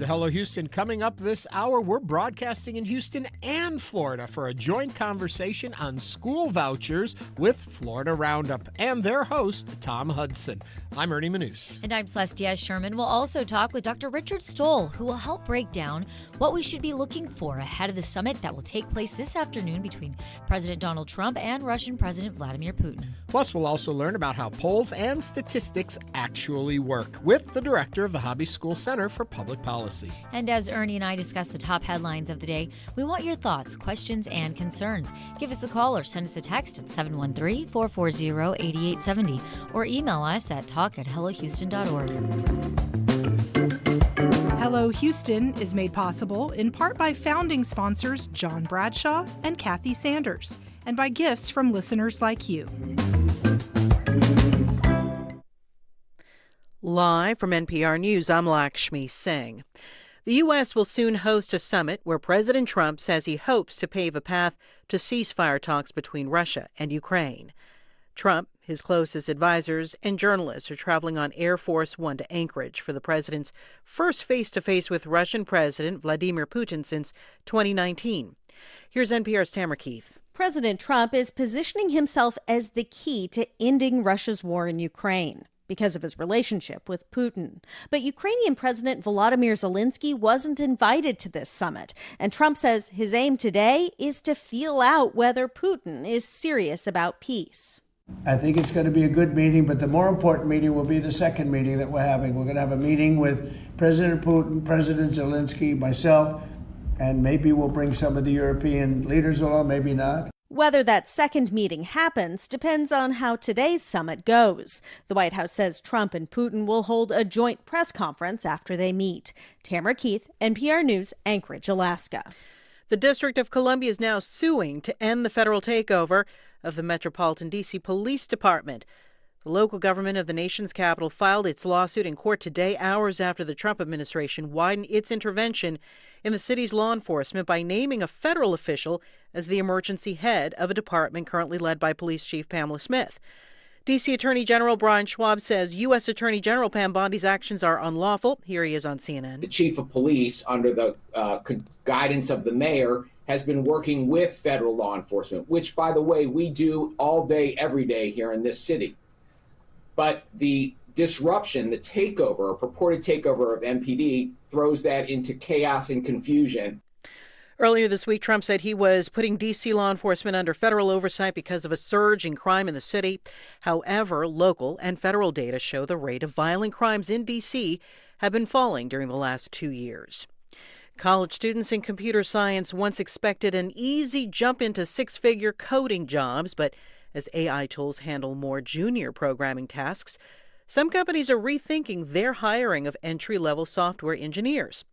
to Hello Houston. Coming up this hour, we're broadcasting in Houston and Florida for a joint conversation on school vouchers with Florida Roundup and their host, Tom Hudson. I'm Ernie Manous. And I'm Celestia Sherman. We'll also talk with Dr. Richard Stoll, who will help break down what we should be looking for ahead of the summit that will take place this afternoon between President Donald Trump and Russian President Vladimir Putin. Plus, we'll also learn about how polls and statistics actually work with the director of the Hobby School Center for Public Policy. And as Ernie and I discuss the top headlines of the day, we want your thoughts, questions, and concerns. Give us a call or send us a text at 713-440-8870 or email us at talk@hellohouston.org. Hello Houston is made possible in part by founding sponsors John Bradshaw and Kathy Sanders, and by gifts from listeners like you. Live from NPR News, I'm Lakshmi Singh. The U.S. will soon host a summit where President Trump says he hopes to pave a path to ceasefire talks between Russia and Ukraine. Trump, his closest advisors, and journalists are traveling on Air Force One to Anchorage for the president's first face-to-face with Russian President Vladimir Putin since 2019. Here's NPR's Tamara Keith. President Trump is positioning himself as the key to ending Russia's war in Ukraine because of his relationship with Putin. But Ukrainian President Volodymyr Zelensky wasn't invited to this summit, and Trump says his aim today is to feel out whether Putin is serious about peace. I think it's going to be a good meeting, but the more important meeting will be the second meeting that we're having. We're going to have a meeting with President Putin, President Zelensky, myself, and maybe we'll bring some of the European leaders along, maybe not. Whether that second meeting happens depends on how today's summit goes. The White House says Trump and Putin will hold a joint press conference after they meet. Tamara Keith, NPR News, Anchorage, Alaska. The District of Columbia is now suing to end the federal takeover of the Metropolitan D.C. Police Department. The local government of the nation's capital filed its lawsuit in court today, hours after the Trump administration widened its intervention in the city's law enforcement by naming a federal official as the emergency head of a department currently led by Police Chief Pamela Smith. D.C. Attorney General Brian Schwab says U.S. Attorney General Pam Bondi's actions are unlawful. Here he is on CNN. The chief of police, under the guidance of the mayor, has been working with federal law enforcement, which, by the way, we do all day, every day here in this city. But the disruption, the takeover, or purported takeover of MPD throws that into chaos and confusion. Earlier this week, Trump said he was putting D.C. law enforcement under federal oversight because of a surge in crime in the city. However, local and federal data show the rate of violent crimes in D.C. have been falling during the last 2 years. College students in computer science once expected an easy jump into six-figure coding jobs, but as AI tools handle more junior programming tasks, some companies are rethinking their hiring of entry-level software engineers.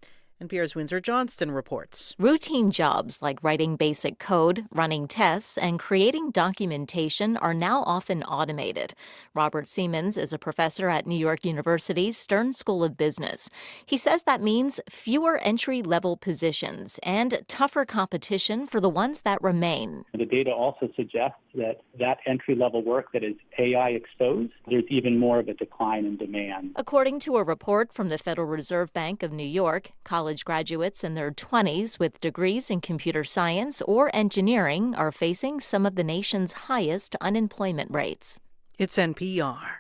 NPR's Windsor Johnston reports. Routine jobs like writing basic code, running tests, and creating documentation are now often automated. Robert Siemens is a professor at New York University's Stern School of Business. He says that means fewer entry-level positions and tougher competition for the ones that remain. The data also suggests that entry-level work that is AI exposed, there's even more of a decline in demand. According to a report from the Federal Reserve Bank of New York, college graduates in their 20s with degrees in computer science or engineering are facing some of the nation's highest unemployment rates. It's NPR.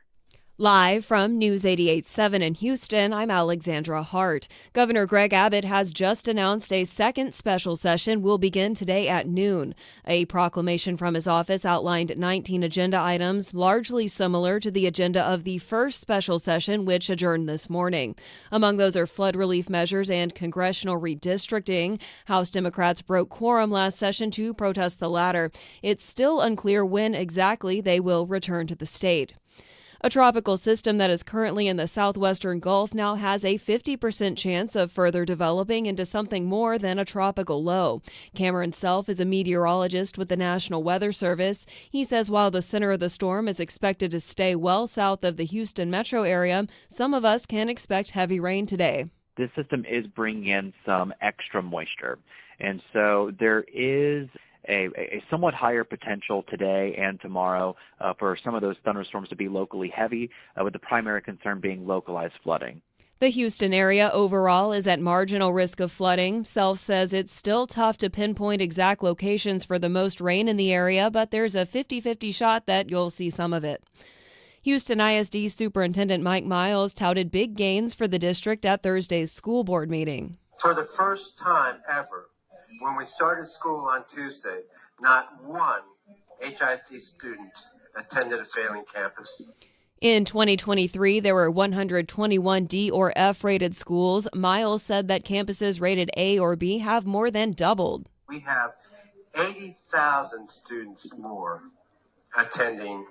Live from News 88.7 in Houston, I'm Alexandra Hart. Governor Greg Abbott has just announced a second special session will begin today at noon. A proclamation from his office outlined 19 agenda items, largely similar to the agenda of the first special session, which adjourned this morning. Among those are flood relief measures and congressional redistricting. House Democrats broke quorum last session to protest the latter. It's still unclear when exactly they will return to the state. A tropical system that is currently in the southwestern Gulf now has a 50% chance of further developing into something more than a tropical low. Cameron Self is a meteorologist with the National Weather Service. He says while the center of the storm is expected to stay well south of the Houston metro area, some of us can expect heavy rain today. This system is bringing in some extra moisture, and so there is a somewhat higher potential today and tomorrow for some of those thunderstorms to be locally heavy, with the primary concern being localized flooding. The Houston area overall is at marginal risk of flooding. Self says it's still tough to pinpoint exact locations for the most rain in the area, but there's a 50-50 shot that you'll see some of it. Houston ISD Superintendent Mike Miles touted big gains for the district at Thursday's school board meeting. For the first time ever, when we started school on Tuesday, not one HIC student attended a failing campus. In 2023, there were 121 D or F rated schools. Miles said that campuses rated A or B have more than doubled. We have 80,000 students more attending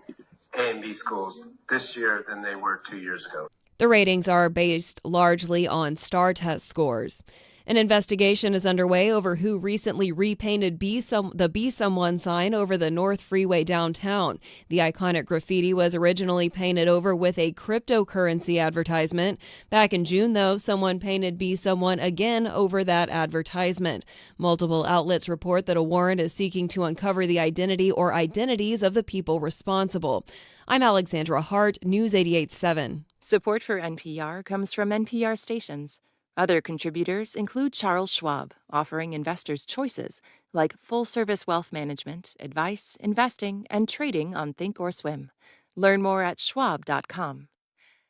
A and B schools this year than they were 2 years ago. The ratings are based largely on STAR test scores. An investigation is underway over who recently repainted the Be Someone sign over the North Freeway downtown. The iconic graffiti was originally painted over with a cryptocurrency advertisement. Back in June, though, someone painted Be Someone again over that advertisement. Multiple outlets report that a warrant is seeking to uncover the identity or identities of the people responsible. I'm Alexandra Hart, News 88.7. Support for NPR comes from NPR stations. Other contributors include Charles Schwab, offering investors choices like full-service wealth management, advice, investing, and trading on Thinkorswim. Learn more at schwab.com.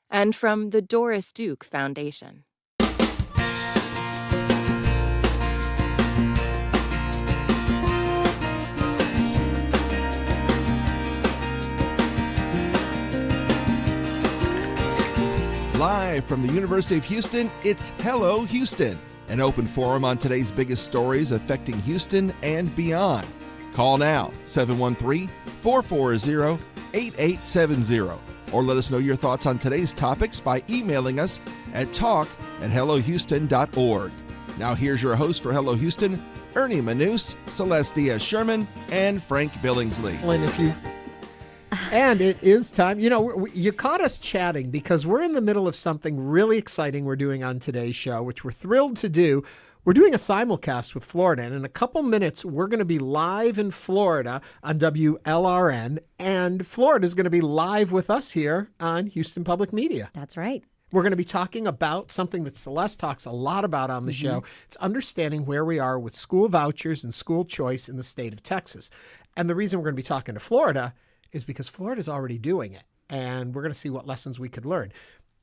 And from the Doris Duke Foundation. Live from the University of Houston, it's Hello Houston, an open forum on today's biggest stories affecting Houston and beyond. Call now, 713-440-8870, or let us know your thoughts on today's topics by emailing us at talk@hellohouston.org. Now here's your host for Hello Houston, Ernie Manous, Celestia Sherman, and Frank Billingsley. And it is time. You know, you caught us chatting because we're in the middle of something really exciting we're doing on today's show, which we're thrilled to do. We're doing a simulcast with Florida, and in a couple minutes, we're going to be live in Florida on WLRN, and Florida is going to be live with us here on Houston Public Media. That's right. We're going to be talking about something that Celeste talks a lot about on the show. It's understanding where we are with school vouchers and school choice in the state of Texas. And the reason we're going to be talking to Florida is because Florida's already doing it, and we're going to see what lessons we could learn.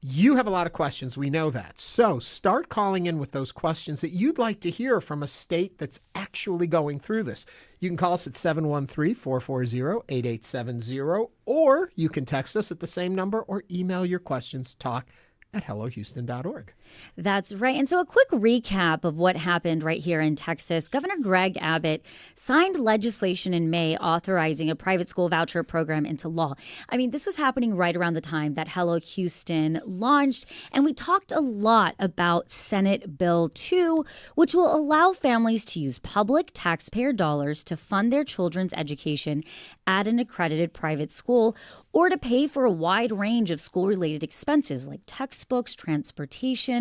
You have a lot of questions. We know that. So start calling in with those questions that you'd like to hear from a state that's actually going through this. You can call us at 713-440-8870, or you can text us at the same number or email your questions, talk@hellohouston.org. That's right. And so a quick recap of what happened right here in Texas. Governor Greg Abbott signed legislation in May authorizing a private school voucher program into law. I mean, this was happening right around the time that Hello Houston launched. And we talked a lot about Senate Bill 2, which will allow families to use public taxpayer dollars to fund their children's education at an accredited private school, or to pay for a wide range of school-related expenses like textbooks, transportation,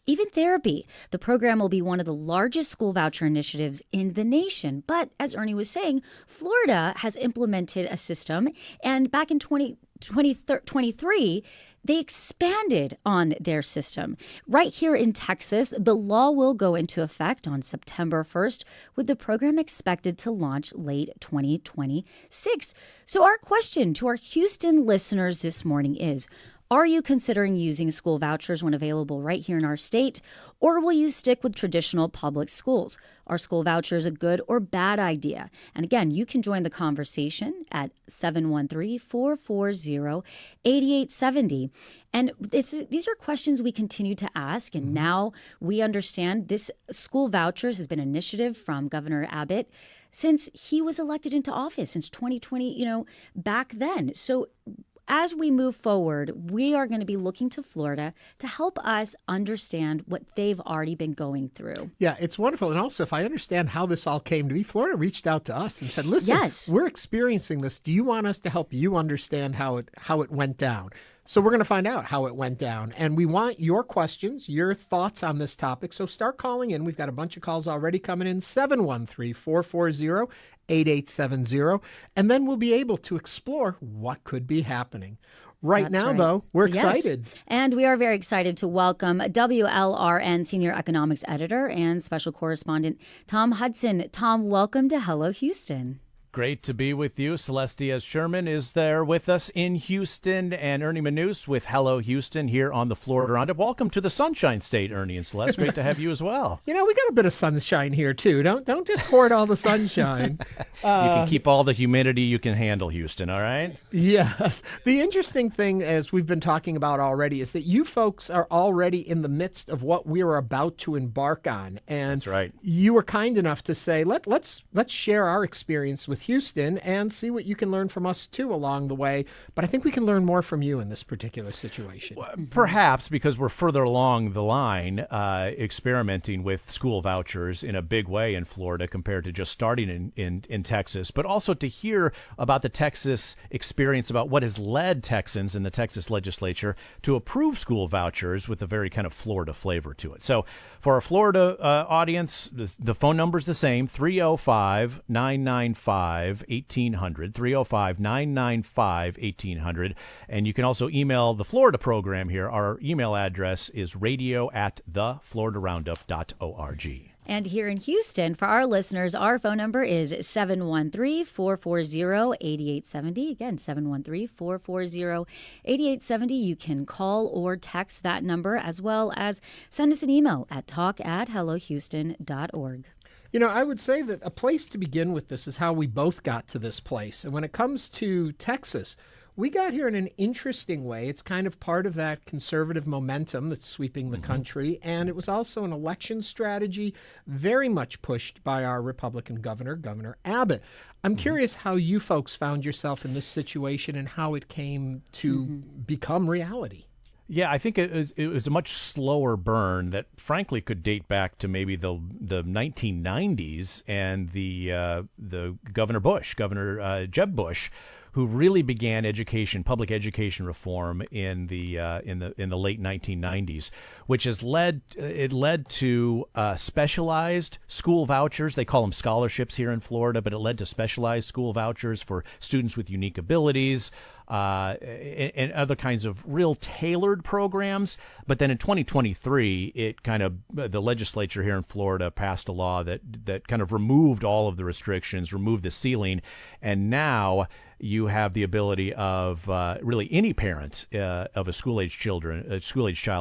even therapy. The program will be one of the largest school voucher initiatives in the nation. But as Ernie was saying, Florida has implemented a system, and back in 2023, they expanded on their system. Right here in Texas, the law will go into effect on September 1st, with the program expected to launch late 2026. So our question to our Houston listeners this morning is, are you considering using school vouchers when available right here in our state, or will you stick with traditional public schools? Are school vouchers a good or bad idea? And again, you can join the conversation at 713-440-8870. And these are questions we continue to ask, and now we understand this school vouchers has been an initiative from Governor Abbott since he was elected into office, since 2020, back then. So as we move forward, we are going to be looking to Florida to help us understand what they've already been going through. Yeah, it's wonderful. And also, if I understand how this all came to be, Florida reached out to us and said, listen, we're experiencing this. Do you want us to help you understand how it went down? So we're going to find out how it went down. And we want your questions, your thoughts on this topic. So start calling in. We've got a bunch of calls already coming in, 713-440-8870. And then we'll be able to explore what could be happening. Right That's now, right. though, we're Yes. excited. And we are very excited to welcome WLRN Senior Economics Editor and Special Correspondent Tom Hudson. Tom, welcome to Hello Houston. Great to be with you. Celeste Diaz-Sherman is there with us in Houston, and Ernie Manous with Hello Houston here on the Florida Roundup. Welcome to the Sunshine State, Ernie and Celeste. Great to have you as well. You know, we got a bit of sunshine here, too. Don't just hoard all the sunshine. You can keep all the humidity you can handle, Houston, all right? Yes. The interesting thing, as we've been talking about already, is that you folks are already in the midst of what we are about to embark on. And That's right. You were kind enough to say, let's share our experience with Houston and see what you can learn from us, too, along the way. But I think we can learn more from you in this particular situation. Perhaps because we're further along the line experimenting with school vouchers in a big way in Florida compared to just starting in Texas, but also to hear about the Texas experience, about what has led Texans in the Texas Legislature to approve school vouchers with a very kind of Florida flavor to it. So for our Florida audience, the phone number is the same, 305-995-1800, 305-995-1800. And you can also email the Florida program here. Our email address is radio@thefloridaroundup.org. And here in Houston, for our listeners, our phone number is 713-440-8870. Again, 713-440-8870. You can call or text that number, as well as send us an email at talk@hellohouston.org. You know, I would say that a place to begin with this is how we both got to this place. And when it comes to Texas, we got here in an interesting way. It's kind of part of that conservative momentum that's sweeping the country. And it was also an election strategy very much pushed by our Republican governor, Governor Abbott. I'm curious how you folks found yourself in this situation and how it came to become reality. Yeah, I think it was a much slower burn that, frankly, could date back to maybe the 1990s and the Governor Jeb Bush, who really began public education reform in the late 1990s, which has led to specialized school vouchers. They call them scholarships here in Florida, but it led to specialized school vouchers for students with unique abilities, and other kinds of real tailored programs. But then in 2023, the legislature here in Florida passed a law that kind of removed all of the restrictions, removed the ceiling, and now you have the ability of really any parent of a school-age child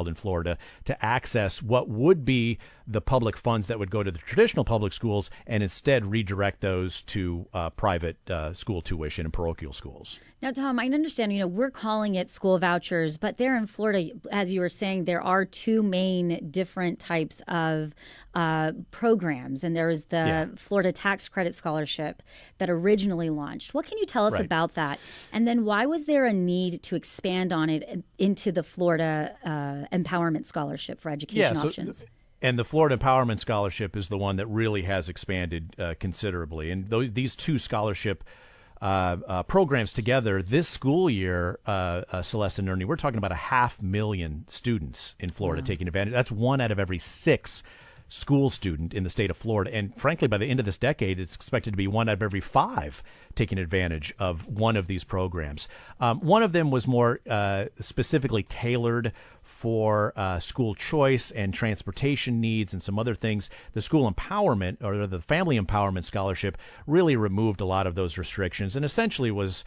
in Florida to access what would be the public funds that would go to the traditional public schools and instead redirect those to private school tuition and parochial schools. Now, Tom, I understand, we're calling it school vouchers, but there in Florida, as you were saying, there are two main different types of programs. And there is the Florida Tax Credit Scholarship that originally launched. What can you tell us about that? And then why was there a need to expand on it into the Florida Empowerment Scholarship for education options? And the Florida Empowerment Scholarship is the one that really has expanded considerably. And these two scholarship programs together this school year, Celeste and Ernie, we're talking about 500,000 students in Florida taking advantage. That's 1 out of every 6 school student in the state of Florida. And frankly, by the end of this decade, it's expected to be 1 out of every 5 taking advantage of one of these programs. One of them was more specifically tailored for school choice and transportation needs and some other things. The school empowerment, or the family empowerment scholarship, really removed a lot of those restrictions and essentially was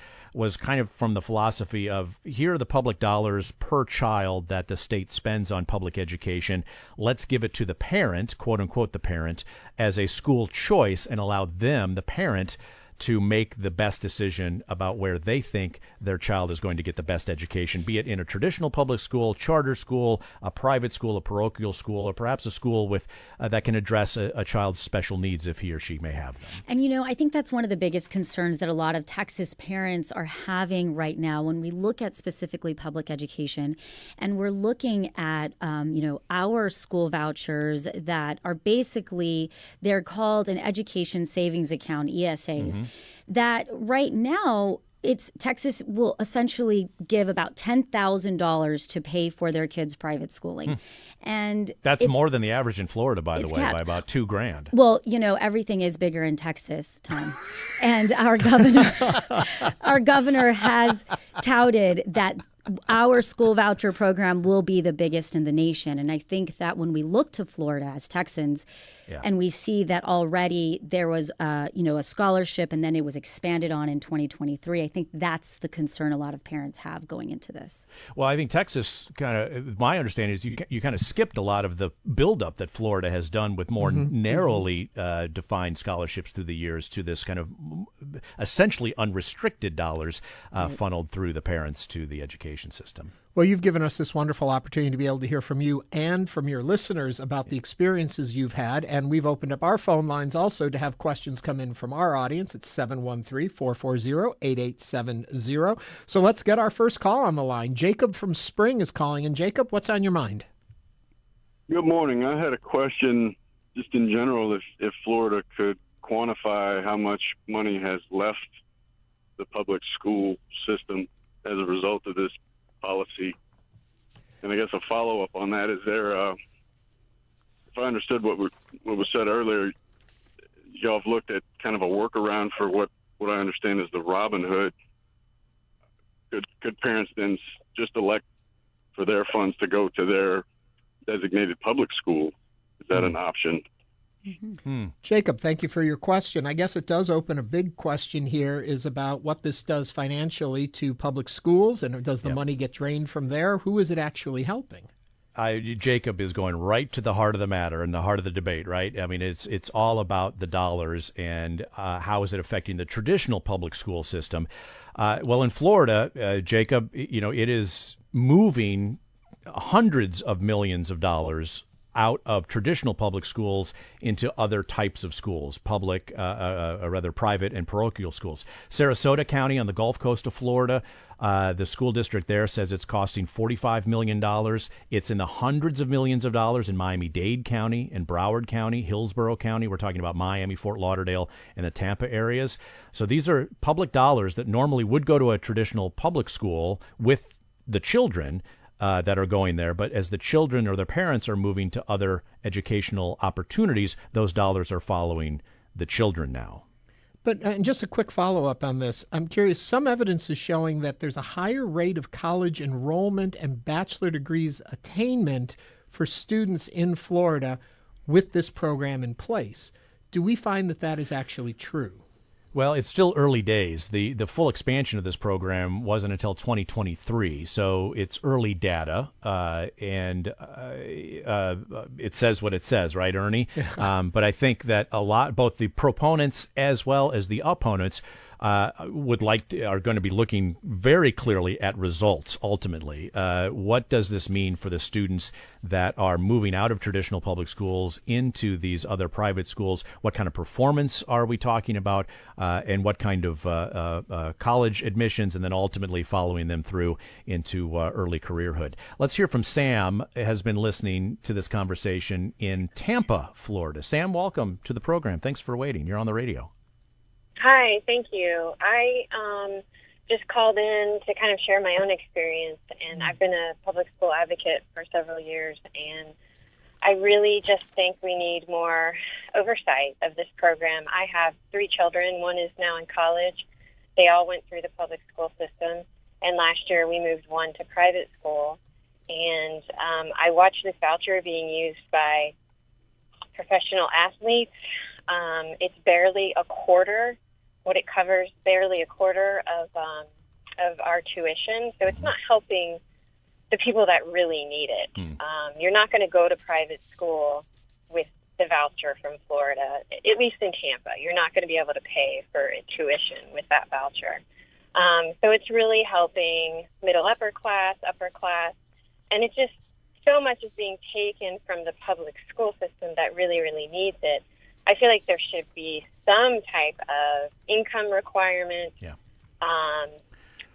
kind of from the philosophy of, here are the public dollars per child that the state spends on public education. Let's give it to the parent, quote unquote, the parent, as a school choice and allow them, the parent, to make the best decision about where they think their child is going to get the best education, be it in a traditional public school, charter school, a private school, a parochial school, or perhaps a school with that can address a child's special needs if he or she may have them. And, I think that's one of the biggest concerns that a lot of Texas parents are having right now when we look at specifically public education. And we're looking at, our school vouchers that are basically, they're called an education savings account, ESAs. That right now, Texas will essentially give about $10,000 to pay for their kids' private schooling. And that's more than the average in Florida, by the way, by about $2,000. Well, everything is bigger in Texas, Tom. And our governor has touted that our school voucher program will be the biggest in the nation. And I think that when we look to Florida as Texans, and we see that already there was, a scholarship and then it was expanded on in 2023, I think that's the concern a lot of parents have going into this. Well, I think Texas my understanding is you kind of skipped a lot of the buildup that Florida has done with more narrowly defined scholarships through the years to this kind of essentially unrestricted dollars funneled through the parents to the education system. Well, you've given us this wonderful opportunity to be able to hear from you and from your listeners about the experiences you've had. And we've opened up our phone lines also to have questions come in from our audience. It's 713-440-8870. So let's get our first call on the line. Jacob from Spring is calling. And Jacob, what's on your mind? Good morning. I had a question just in general, if Florida could quantify how much money has left the public school system as a result of this policy. And I guess a follow-up on that is if I understood what was said earlier, y'all have looked at kind of a workaround for what I understand is the Robin Hood. Could parents then just elect for their funds to go to their designated public school? Is that an option? Jacob, thank you for your question. I guess it does open a big question here is about what this does financially to public schools, and does the money get drained from there? Who is it actually helping? Jacob is going right to the heart of the matter and the heart of the debate, right? I mean, it's all about the dollars and how is it affecting the traditional public school system. Well, in Florida, Jacob, it is moving hundreds of millions of dollars out of traditional public schools into other types of schools, public, rather private and parochial schools. Sarasota County on the Gulf Coast of Florida, the school district there says it's costing $45 million. It's in the hundreds of millions of dollars in Miami-Dade County and Broward County, Hillsborough County. We're talking about Miami, Fort Lauderdale, and the Tampa areas. So these are public dollars that normally would go to a traditional public school with the children that are going there. But as the children or their parents are moving to other educational opportunities, those dollars are following the children now. But just a quick follow-up on this. I'm curious, some evidence is showing that there's a higher rate of college enrollment and bachelor degrees attainment for students in Florida with this program in place. Do we find that that is actually true? Well, it's still early days. The full expansion of this program wasn't until 2023, so it's early data, and it says what it says, right, Ernie? But I think that both the proponents as well as the opponents are going to be looking very clearly at results ultimately. What does this mean for the students that are moving out of traditional public schools into these other private schools? What kind of performance are we talking about? And what kind of college admissions, and then ultimately following them through into early careerhood? Let's hear from Sam, has been listening to this conversation in Tampa, Florida. Sam, welcome to the program. Thanks for waiting. You're on the radio. Hi, thank you. I just called in to kind of share my own experience, and I've been a public school advocate for several years, and I really just think we need more oversight of this program. I have 3 children. One is now in college. They all went through the public school system, and last year we moved one to private school, and I watched this voucher being used by professional athletes. It's barely a quarter. What it covers, barely a quarter of our tuition. So it's not helping the people that really need it. You're not going to go to private school with the voucher from Florida, at least in Tampa. You're not going to be able to pay for tuition with that voucher. So it's really helping middle, upper class, and it's just so much is being taken from the public school system that really, really needs it. I feel like there should be some type of income requirement.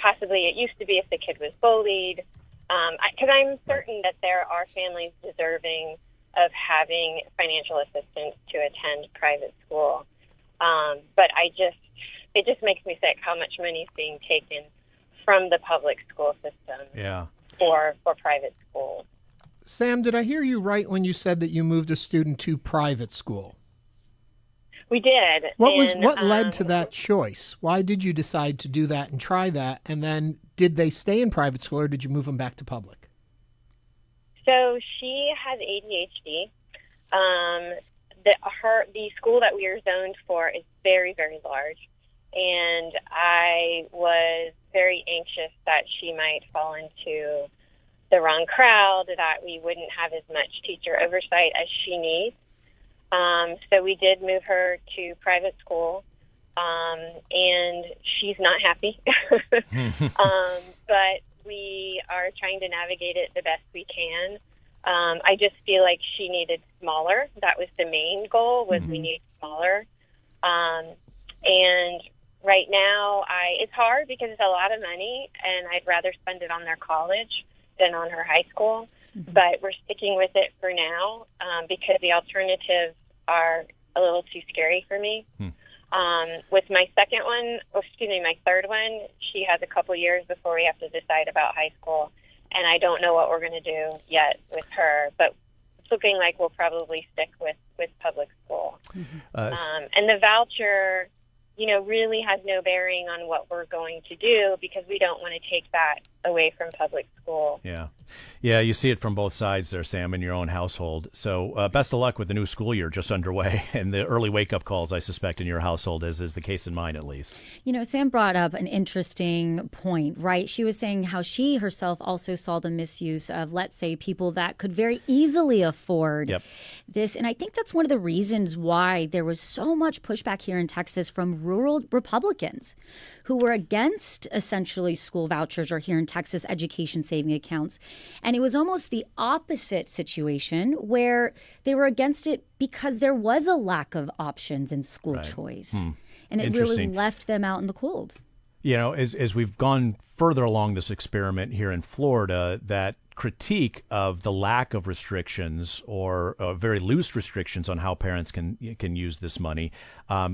Possibly it used to be if the kid was bullied. Because I'm certain that there are families deserving of having financial assistance to attend private school. But it just makes me sick how much money is being taken from the public school system for private schools. Sam, did I hear you right when you said that you moved a student to private school? We did. What led to that choice? Why did you decide to do that and try that? And then Did they stay in private school or did you move them back to public? So she has ADHD. The school that we are zoned for is very, very large. And I was very anxious that she might fall into the wrong crowd, that we wouldn't have as much teacher oversight as she needs. So we did move her to private school, and she's not happy. But we are trying to navigate it the best we can. I just feel like she needed smaller. That was the main goal, was we need smaller. And right now, it's hard because it's a lot of money, and I'd rather spend it on their college than on her high school. But we're sticking with it for now because the alternatives are a little too scary for me. With my my third one, she has a couple years before we have to decide about high school, and I don't know what we're going to do yet with her, but it's looking like we'll probably stick with public school. And the voucher, really has no bearing on what we're going to do because we don't want to take that away from public school. Yeah, you see it from both sides there, Sam, in your own household. So best of luck with the new school year just underway and the early wake-up calls, I suspect, in your household, as is the case in mine, at least. Sam brought up an interesting point, right? She was saying how she herself also saw the misuse of, let's say, people that could very easily afford this. And I think that's one of the reasons why there was so much pushback here in Texas from rural Republicans who were against, essentially, school vouchers, or here in Texas, education saving accounts. And it was almost the opposite situation where they were against it because there was a lack of options in school choice. And it really left them out in the cold. As we've gone further along this experiment here in Florida, that critique of the lack of restrictions or very loose restrictions on how parents can use this money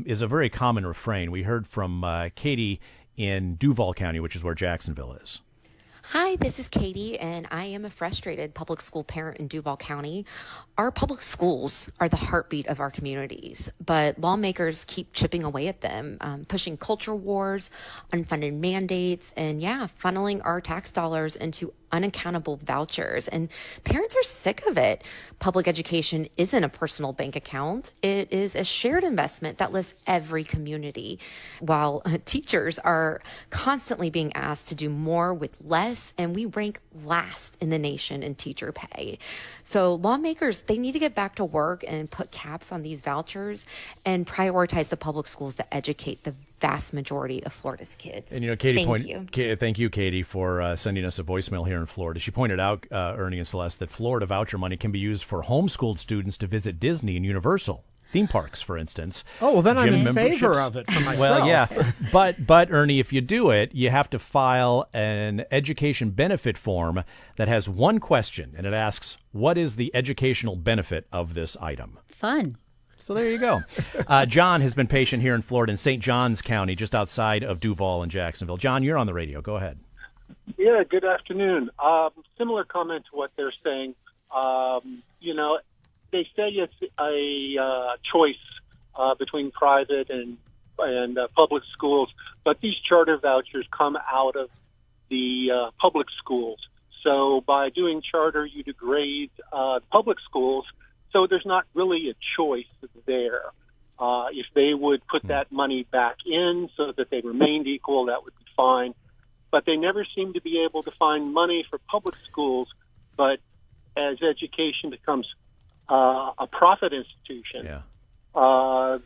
is a very common refrain. We heard from Katie in Duval County, which is where Jacksonville is. Hi, this is Katie, and I am a frustrated public school parent in Duval County. Our public schools are the heartbeat of our communities, but lawmakers keep chipping away at them, pushing culture wars, unfunded mandates, and funneling our tax dollars into unaccountable vouchers. And parents are sick of it. Public education isn't a personal bank account. It is a shared investment that lifts every community, while teachers are constantly being asked to do more with less, and we rank last in the nation in teacher pay. So lawmakers, they need to get back to work and put caps on these vouchers and prioritize the public schools that educate the vast majority of Florida's kids. And thank you, Katie, for sending us a voicemail here in Florida. She pointed out, Ernie and Celeste, that Florida voucher money can be used for homeschooled students to visit Disney and Universal theme parks, for instance. Oh, well, then I'm in favor of it for myself. Well, yeah, but Ernie, if you do it, you have to file an education benefit form that has one question, and it asks, what is the educational benefit of this item? Fun. So there you go. John has been patient here in Florida in St. Johns County, just outside of Duval and Jacksonville. John, you're on the radio. Go ahead. Yeah, good afternoon. Similar comment to what they're saying. They say it's a choice between private and public schools, but these charter vouchers come out of the public schools. So by doing charter, you degrade public schools. So there's not really a choice there. If they would put that money back in so that they remained equal, that would be fine. But they never seem to be able to find money for public schools. But as education becomes a profit institution,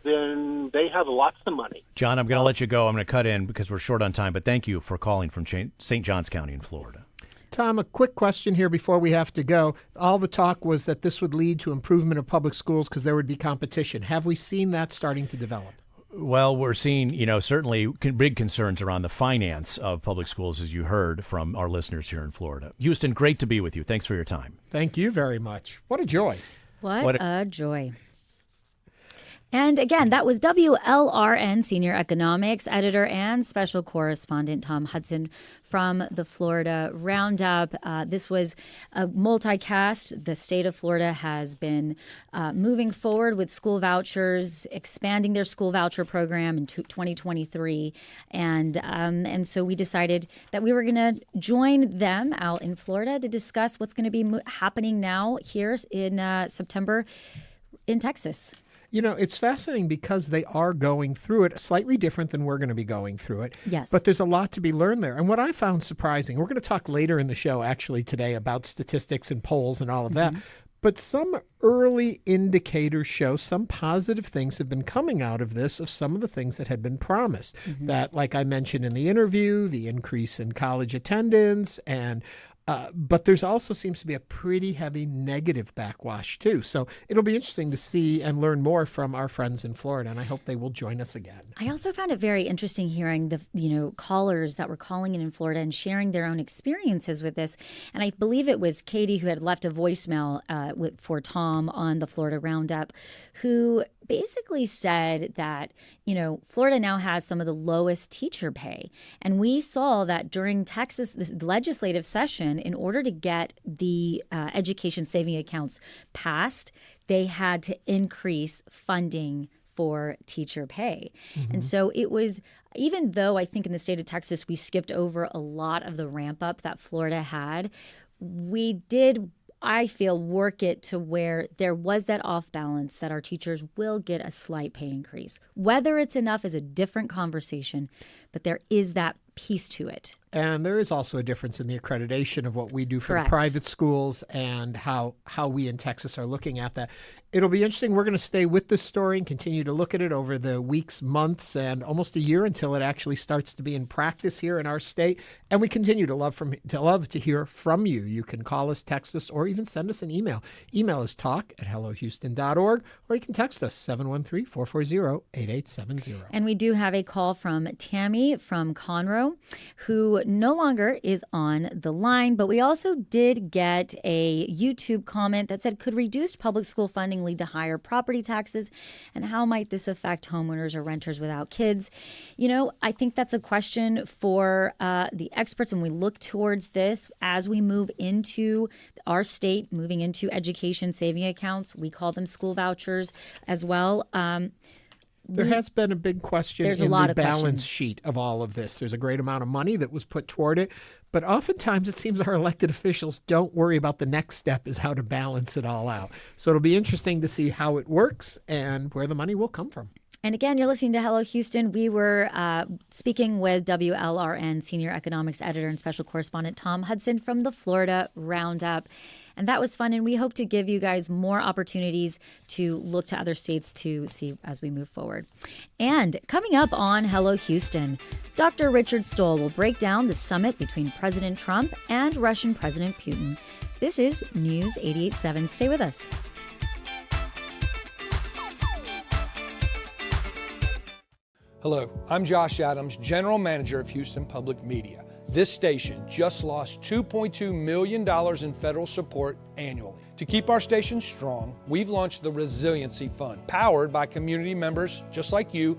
then they have lots of money. John, I'm going to let you go. I'm going to cut in because we're short on time. But thank you for calling from St. Johns County in Florida. Tom, a quick question here before we have to go. All the talk was that this would lead to improvement of public schools because there would be competition. Have we seen that starting to develop? Well, we're seeing, certainly big concerns around the finance of public schools, as you heard from our listeners here in Florida. Houston, great to be with you. Thanks for your time. Thank you very much. What a joy. What a joy. And again, that was WLRN senior economics editor and special correspondent Tom Hudson from the Florida Roundup. This was a multicast. The state of Florida has been moving forward with school vouchers, expanding their school voucher program in 2023. And so we decided that we were going to join them out in Florida to discuss what's going to be happening now here in September in Texas. You know, it's fascinating because they are going through it slightly different than we're going to be going through it. Yes. But there's a lot to be learned there. And what I found surprising, we're going to talk later in the show actually today about statistics and polls and all of that. But some early indicators show some positive things have been coming out of this, of some of the things that had been promised. That, like I mentioned in the interview, the increase in college attendance and but there's also seems to be a pretty heavy negative backwash, too. So it'll be interesting to see and learn more from our friends in Florida, and I hope they will join us again. I also found it very interesting hearing the callers that were calling in Florida and sharing their own experiences with this. And I believe it was Katie who had left a voicemail for Tom on the Florida Roundup, who basically said that, Florida now has some of the lowest teacher pay. And we saw that during Texas the legislative session, in order to get the education saving accounts passed, they had to increase funding for teacher pay. And so it was, even though I think in the state of Texas we skipped over a lot of the ramp up that Florida had, we did, I feel, work it to where there was that off balance that our teachers will get a slight pay increase. Whether it's enough is a different conversation, but there is that piece to it. And there is also a difference in the accreditation of what we do for Correct. the private schools and how we in Texas are looking at that. It'll be interesting. We're going to stay with this story and continue to look at it over the weeks, months, and almost a year until it actually starts to be in practice here in our state. And we continue to love to hear from you. You can call us, text us, or even send us an email. Email is talk@hellohouston.org, or you can text us 713-440-8870. And we do have a call from Tammy from Conroe, who no longer is on the line, but we also did get a YouTube comment that said, could reduced public school funding lead to higher property taxes, and how might this affect homeowners or renters without kids? I think that's a question for the experts, and we look towards this as we move into our state, moving into education saving accounts. We call them school vouchers as well. There has been a big question in the balance sheet of all of this. There's a great amount of money that was put toward it, but oftentimes it seems our elected officials don't worry about the next step is how to balance it all out. So it'll be interesting to see how it works and where the money will come from. And again, you're listening to Hello Houston. We were speaking with WLRN senior economics editor and special correspondent Tom Hudson from the Florida Roundup. And that was fun. And we hope to give you guys more opportunities to look to other states to see as we move forward. And coming up on Hello Houston, Dr. Richard Stoll will break down the summit between President Trump and Russian President Putin. This is News 88.7. Stay with us. Hello, I'm Josh Adams, General Manager of Houston Public Media. This station just lost $2.2 million in federal support annually. To keep our station strong, we've launched the Resiliency Fund, powered by community members just like you.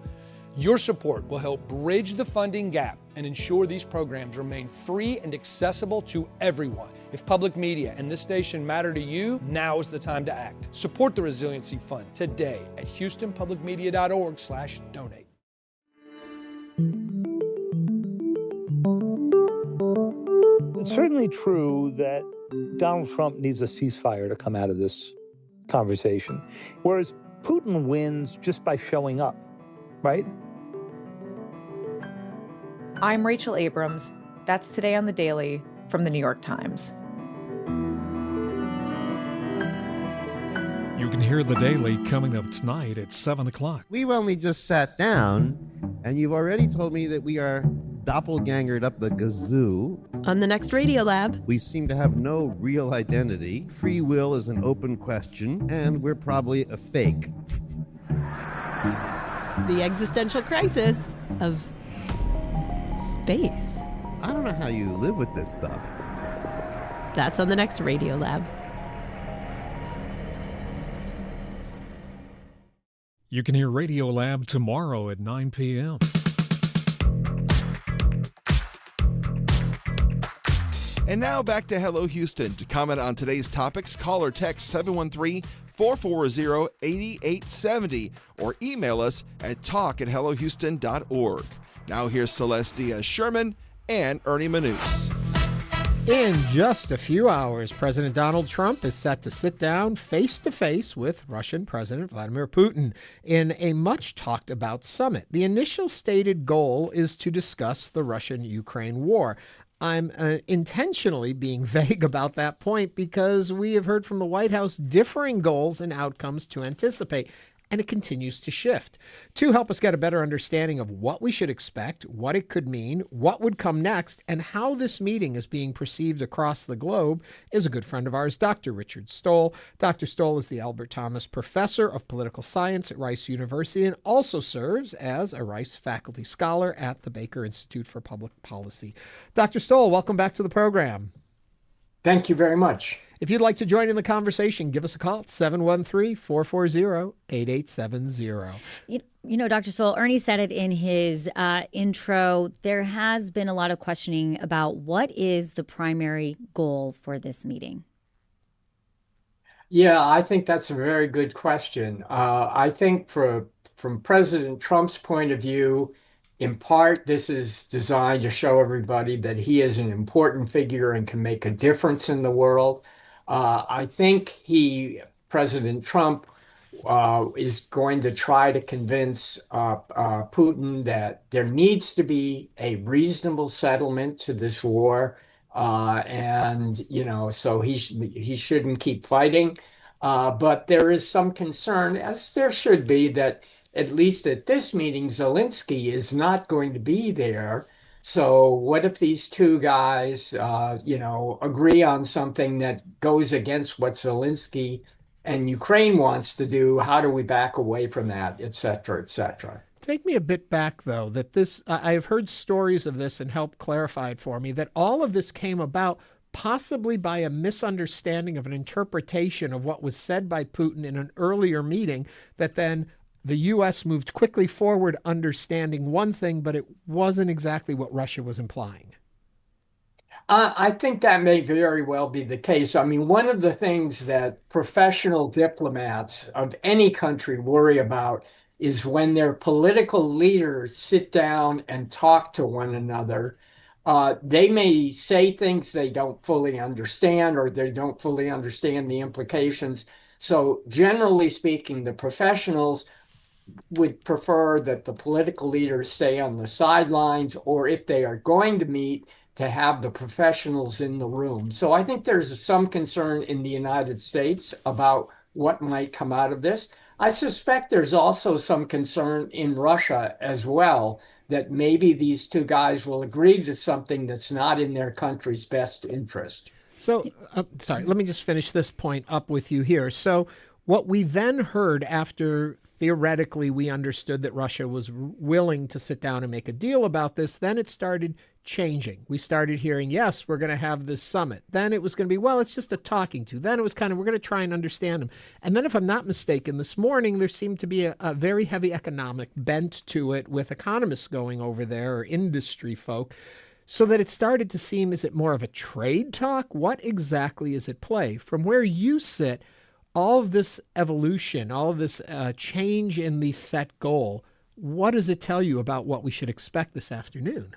Your support will help bridge the funding gap and ensure these programs remain free and accessible to everyone. If public media and this station matter to you, now is the time to act. Support the Resiliency Fund today at houstonpublicmedia.org/donate. It's certainly true that Donald Trump needs a ceasefire to come out of this conversation, whereas Putin wins just by showing up, right? I'm Rachel Abrams. That's Today on the Daily from the New York Times. You can hear The Daily coming up tonight at 7 o'clock. We've only just sat down, and you've already told me that we are doppelgangered up the gazoo. On the next Radio Lab, we seem to have no real identity. Free will is an open question, and we're probably a fake. The existential crisis of space. I don't know how you live with this stuff. That's on the next Radio Lab. You can hear Radiolab tomorrow at 9 p.m. And now back to Hello Houston. To comment on today's topics, call or text 713-440-8870 or email us at talk@hellohouston.org. Now here's Celeste Diaz-Sherman and Ernie Manous. In just a few hours, President Donald Trump is set to sit down face-to-face with Russian President Vladimir Putin in a much-talked-about summit. The initial stated goal is to discuss the Russian-Ukraine war. I'm intentionally being vague about that point because we have heard from the White House differing goals and outcomes to anticipate, and it continues to shift. To help us get a better understanding of what we should expect, what it could mean, what would come next, and how this meeting is being perceived across the globe is a good friend of ours, Dr. Richard Stoll. Dr. Stoll is the Albert Thomas Professor of Political Science at Rice University and also serves as a Rice faculty scholar at the Baker Institute for Public Policy. Dr. Stoll, welcome back to the program. Thank you very much. If you'd like to join in the conversation, give us a call at 713-440-8870. You know, Dr. Stoll, Ernie said it in his intro. There has been a lot of questioning about what is the primary goal for this meeting. Yeah, I think that's a very good question. I think from President Trump's point of view, in part, this is designed to show everybody that he is an important figure and can make a difference in the world. I think President Trump, is going to try to convince Putin that there needs to be a reasonable settlement to this war, and so he shouldn't keep fighting. But there is some concern, as there should be, that at least at this meeting, Zelensky is not going to be there. So what if these two guys, agree on something that goes against what Zelensky and Ukraine wants to do? How do we back away from that, et cetera, et cetera? Take me a bit back, though, that I've heard stories of this and help clarify it for me, that all of this came about possibly by a misunderstanding of an interpretation of what was said by Putin in an earlier meeting, that then the U.S. moved quickly forward understanding one thing, but it wasn't exactly what Russia was implying. I think that may very well be the case. I mean, one of the things that professional diplomats of any country worry about is when their political leaders sit down and talk to one another. They may say things they don't fully understand, or they don't fully understand the implications. So generally speaking, the professionals would prefer that the political leaders stay on the sidelines, or if they are going to meet, to have the professionals in the room. So I think there's some concern in the United States about what might come out of this. I suspect there's also some concern in Russia as well, that maybe these two guys will agree to something that's not in their country's best interest. So, sorry, let me just finish this point up with you here. So what we then heard after theoretically we understood that Russia was willing to sit down and make a deal about this, then it started changing. We started hearing, yes, we're going to have this summit. Then it was going to be, well, it's just a talking to. Then it was kind of, we're going to try and understand them. And then if I'm not mistaken, this morning there seemed to be a very heavy economic bent to it, with economists going over there, or industry folk, so that it started to seem, is it more of a trade talk? What exactly is at play? From where you sit, all of this evolution, all of this change in the set goal, what does it tell you about what we should expect this afternoon?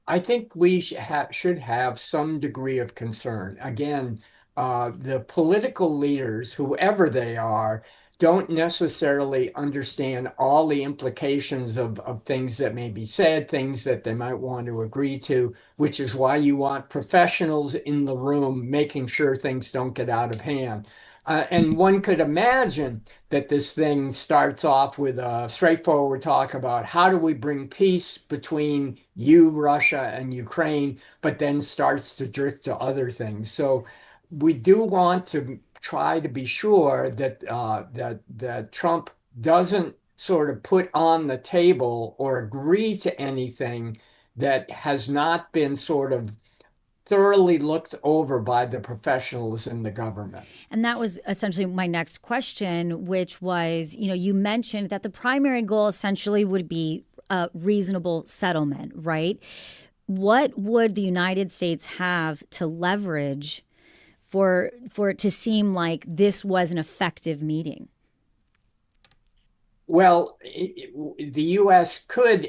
I think we should have some degree of concern. Again, the political leaders, whoever they are, don't necessarily understand all the implications of things that may be said, things that they might want to agree to, which is why you want professionals in the room making sure things don't get out of hand. And one could imagine that this thing starts off with a straightforward talk about how do we bring peace between you, Russia, and Ukraine, but then starts to drift to other things. So we do want to try to be sure that that Trump doesn't sort of put on the table or agree to anything that has not been sort of thoroughly looked over by the professionals in the government. And that was essentially my next question, which was, you mentioned that the primary goal essentially would be a reasonable settlement, right? What would the United States have to leverage for it to seem like this was an effective meeting? Well, the U.S. could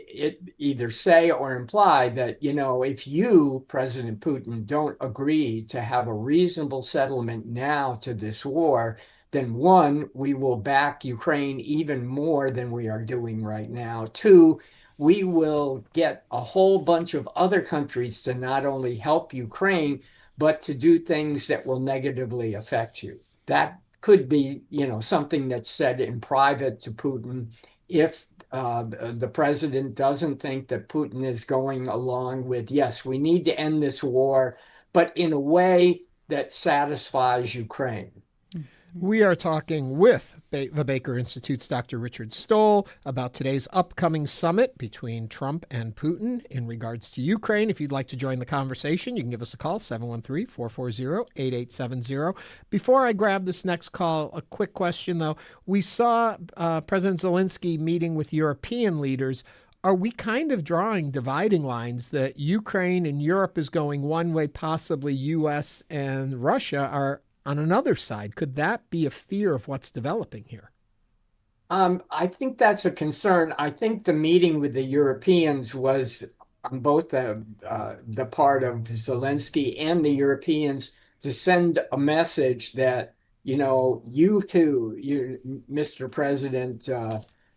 either say or imply that, if you, President Putin, don't agree to have a reasonable settlement now to this war, then one, we will back Ukraine even more than we are doing right now. Two, we will get a whole bunch of other countries to not only help Ukraine, but to do things that will negatively affect you. That could be, something that's said in private to Putin if the president doesn't think that Putin is going along with, yes, we need to end this war, but in a way that satisfies Ukraine. We are talking with the Baker Institute's Dr. Richard Stoll about today's upcoming summit between Trump and Putin in regards to Ukraine. If you'd like to join the conversation, you can give us a call, 713-440-8870. Before I grab this next call, a quick question, though. We saw President Zelensky meeting with European leaders. Are we kind of drawing dividing lines that Ukraine and Europe is going one way, possibly U.S. and Russia are on another side? Could that be a fear of what's developing here? I think that's a concern. I think the meeting with the Europeans was on both the part of Zelensky and the Europeans to send a message that, you too, Mr. President,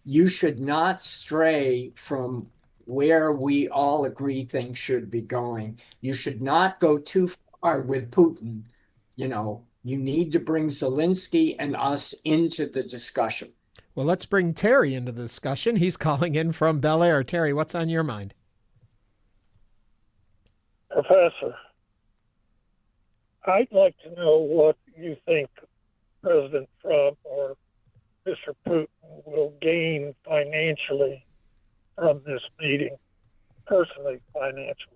you should not stray from where we all agree things should be going. You should not go too far with Putin. You need to bring Zelensky and us into the discussion. Well, let's bring Terry into the discussion. He's calling in from Bel Air. Terry, what's on your mind? Professor, I'd like to know what you think President Trump or Mr. Putin will gain financially from this meeting, personally financially.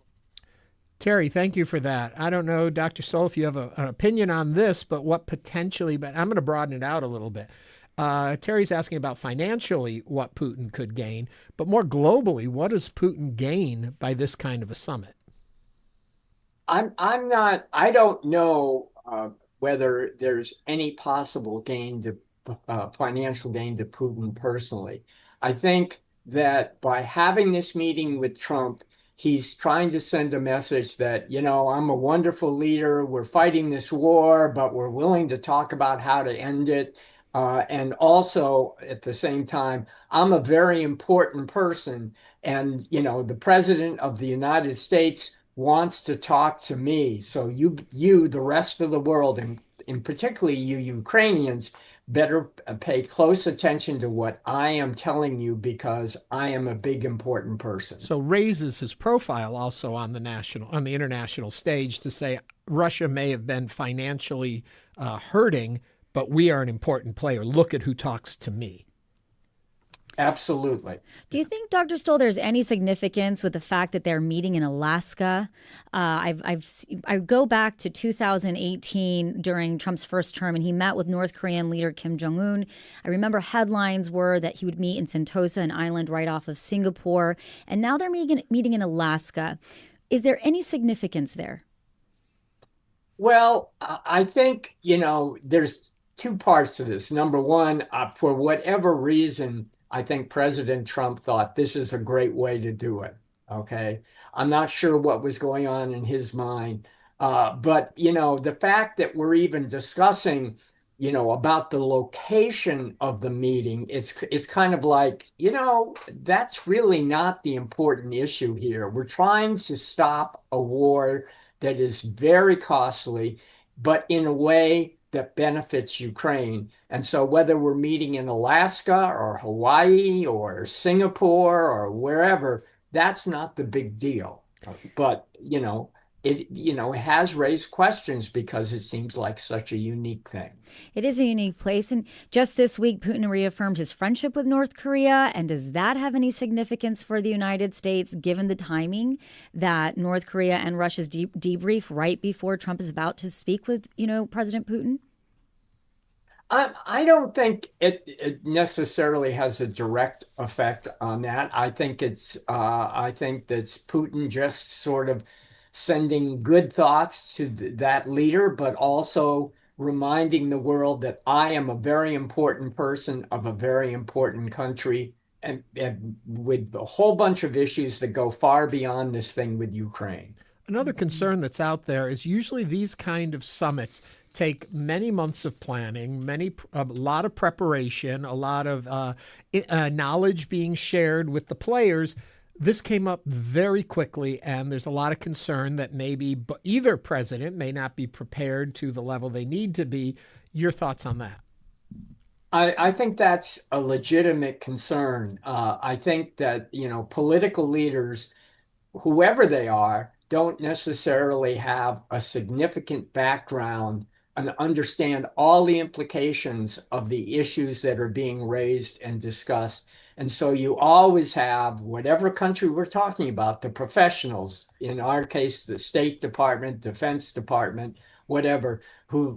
Terry, thank you for that. I don't know, Dr. Stoll, if you have an opinion on this, but what potentially, but I'm going to broaden it out a little bit. Terry's asking about financially what Putin could gain, but more globally, what does Putin gain by this kind of a summit? I don't know whether there's any possible gain to financial gain to Putin personally. I think that by having this meeting with Trump, he's trying to send a message that, I'm a wonderful leader. We're fighting this war, but we're willing to talk about how to end it. And also, at the same time, I'm a very important person. And, the president of the United States wants to talk to me. So you, the rest of the world, and particularly you Ukrainians, better pay close attention to what I am telling you because I am a big, important person. So raises his profile also on the international stage to say Russia may have been financially hurting, but we are an important player. Look at who talks to me. Absolutely. Do you think, Dr. Stoll, there's any significance with the fact that they're meeting in Alaska? I go back to 2018 during Trump's first term, and he met with North Korean leader Kim Jong-un. I remember headlines were that he would meet in Sentosa, an island right off of Singapore, and now they're meeting in Alaska. Is there any significance there? Well, I think, there's two parts to this. Number one, for whatever reason, I think President Trump thought this is a great way to do it. Okay. I'm not sure what was going on in his mind. But, the fact that we're even discussing, about the location of the meeting, it's kind of like, that's really not the important issue here. We're trying to stop a war that is very costly, but in a way that benefits Ukraine. And so whether we're meeting in Alaska or Hawaii or Singapore or wherever, that's not the big deal. But, it has raised questions because it seems like such a unique thing. It is a unique place. And just this week, Putin reaffirmed his friendship with North Korea. And does that have any significance for the United States, given the timing that North Korea and Russia's debrief right before Trump is about to speak with, President Putin? I don't think it necessarily has a direct effect on that. I think that's Putin just sort of sending good thoughts to that leader, but also reminding the world that I am a very important person of a very important country, and with a whole bunch of issues that go far beyond this thing with Ukraine. Another concern that's out there is usually these kind of summits take many months of planning, a lot of preparation, a lot of knowledge being shared with the players. This came up very quickly, and there's a lot of concern that maybe either president may not be prepared to the level they need to be. Your thoughts on that? I think that's a legitimate concern. I think that, political leaders, whoever they are, don't necessarily have a significant background and understand all the implications of the issues that are being raised and discussed. And so you always have, whatever country we're talking about, the professionals, in our case, the State Department, Defense Department, whatever, who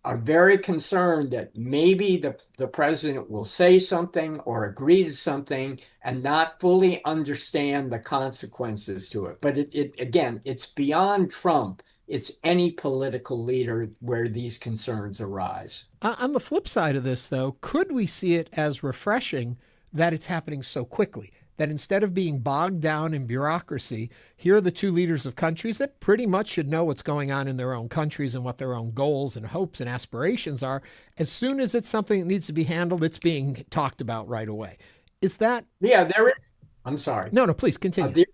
are very concerned that maybe the president will say something or agree to something and not fully understand the consequences to it. But again, it's beyond Trump. It's any political leader where these concerns arise. On the flip side of this, though, could we see it as refreshing that it's happening so quickly? That instead of being bogged down in bureaucracy, here are the two leaders of countries that pretty much should know what's going on in their own countries and what their own goals and hopes and aspirations are. As soon as it's something that needs to be handled, it's being talked about right away. Is that? Yeah, there is. I'm sorry. No, please continue.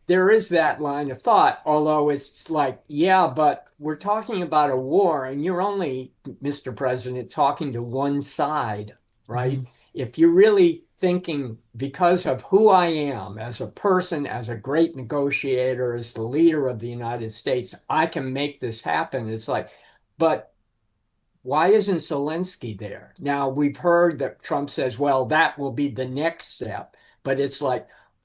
There is that line of thought, although it's but we're talking about a war and you're only, Mr. President, talking to one side, right? Mm-hmm. If you're really thinking, because of who I am as a person, as a great negotiator, as the leader of the United States, I can make this happen. It's but why isn't Zelensky there? Now, we've heard that Trump says, well, that will be the next step. But it's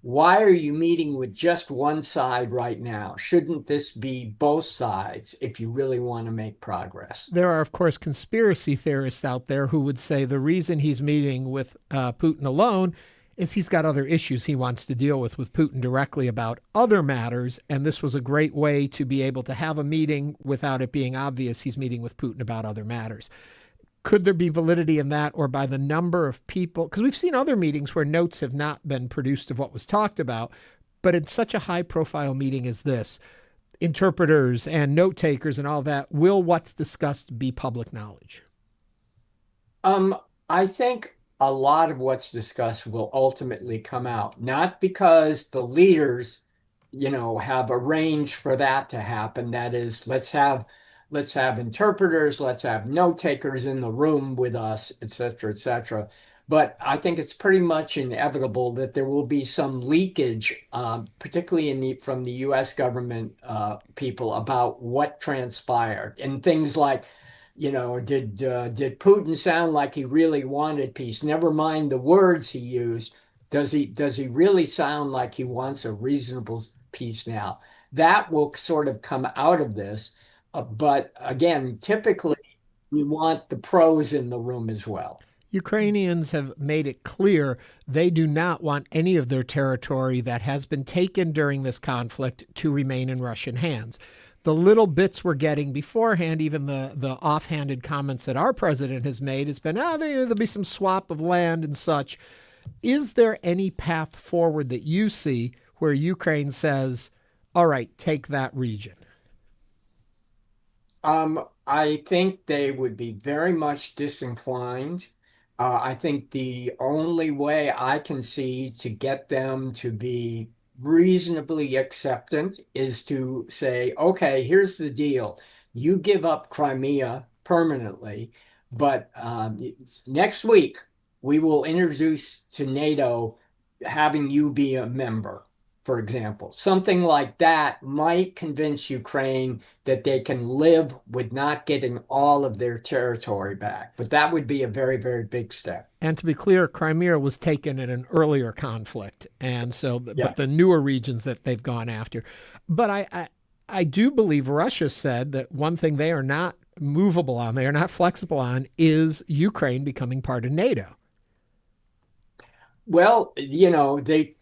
why are you meeting with just one side right now? Shouldn't this be both sides if you really want to make progress? There are, of course, conspiracy theorists out there who would say the reason he's meeting with Putin alone is he's got other issues he wants to deal with Putin directly about other matters. And this was a great way to be able to have a meeting without it being obvious he's meeting with Putin about other matters. Could there be validity in that, or by the number of people? Because we've seen other meetings where notes have not been produced of what was talked about, but in such a high-profile meeting as this, interpreters and note takers and all that, will what's discussed be public knowledge? I think a lot of what's discussed will ultimately come out, not because the leaders, have arranged for that to happen. That is, let's have interpreters, let's have note takers in the room with us, et cetera, But I think it's pretty much inevitable that there will be some leakage, particularly from the U.S. government people, about what transpired. And things like, did Putin sound like he really wanted peace? Never mind the words he used. Does he really sound like he wants a reasonable peace now? That will sort of come out of this. But again, typically, we want the pros in the room as well. Ukrainians have made it clear they do not want any of their territory that has been taken during this conflict to remain in Russian hands. The little bits we're getting beforehand, even the offhanded comments that our president has made, has been, there'll be some swap of land and such. Is there any path forward that you see where Ukraine says, all right, take that region? I think they would be very much disinclined. I think the only way I can see to get them to be reasonably acceptant is to say, okay, here's the deal. You give up Crimea permanently, but next week we will introduce to NATO having you be a member. for example. Something like that might convince Ukraine that they can live with not getting all of their territory back. But that would be a very, very big step. And to be clear, Crimea was taken in an earlier conflict, and so, but the newer regions that they've gone after. But I do believe Russia said that one thing they are not movable on, they are not flexible on, is Ukraine becoming part of NATO. Well, they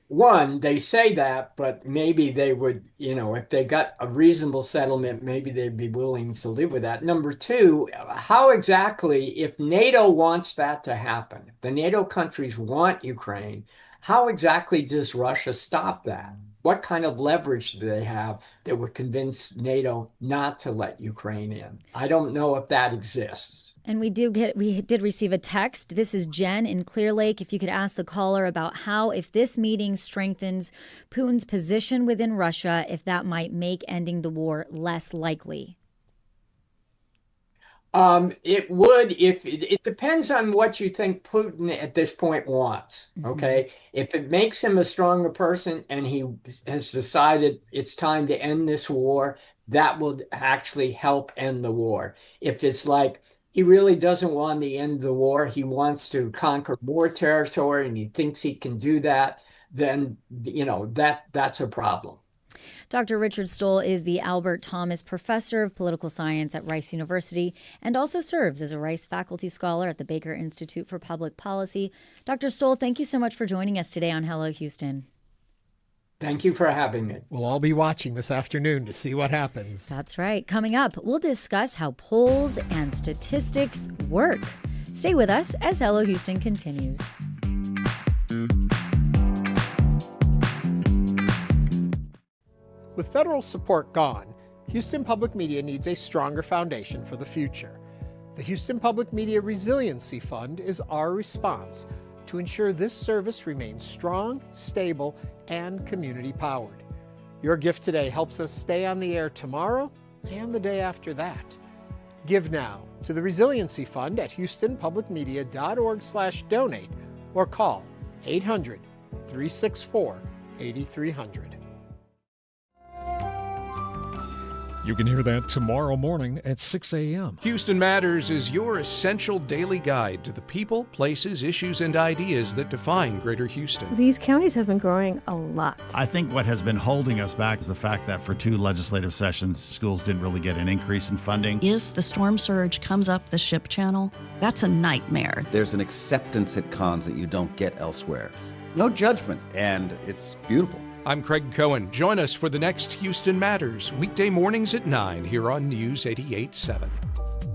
say that, but maybe they would, if they got a reasonable settlement, maybe they'd be willing to live with that. Number two, how exactly, if NATO wants that to happen, if the NATO countries want Ukraine, how exactly does Russia stop that? What kind of leverage do they have that would convince NATO not to let Ukraine in? I don't know if that exists. And we did receive a text. This is Jen in Clear Lake. If you could ask the caller about how, if this meeting strengthens Putin's position within Russia, if that might make ending the war less likely. It would, if it depends on what you think Putin at this point wants. Okay. If it makes him a stronger person and he has decided it's time to end this war, that will actually help end the war. If it's like he really doesn't want to end the war, he wants to conquer more territory and he thinks he can do that, then, that's a problem. Dr. Richard Stoll is the Albert Thomas Professor of Political Science at Rice University and also serves as a Rice Faculty Scholar at the Baker Institute for Public Policy. Dr. Stoll, thank you so much for joining us today on Hello Houston. Thank you for having me. We'll all be watching this afternoon to see what happens. That's right. Coming up, we'll discuss how polls and statistics work. Stay with us as Hello Houston continues. With federal support gone, Houston Public Media needs a stronger foundation for the future. The Houston Public Media Resiliency Fund is our response to ensure this service remains strong, stable, and community-powered. Your gift today helps us stay on the air tomorrow and the day after that. Give now to the Resiliency Fund at houstonpublicmedia.org/donate or call 800-364-8300. You can hear that tomorrow morning at 6 a.m. Houston Matters is your essential daily guide to the people, places, issues, and ideas that define Greater Houston. These counties have been growing a lot. I think what has been holding us back is the fact that for 2 legislative sessions, schools didn't really get an increase in funding. If the storm surge comes up the ship channel, that's a nightmare. There's an acceptance at cons that you don't get elsewhere. No judgment, and it's beautiful. I'm Craig Cohen. Join us for the next Houston Matters, weekday mornings at 9 here on News 88.7.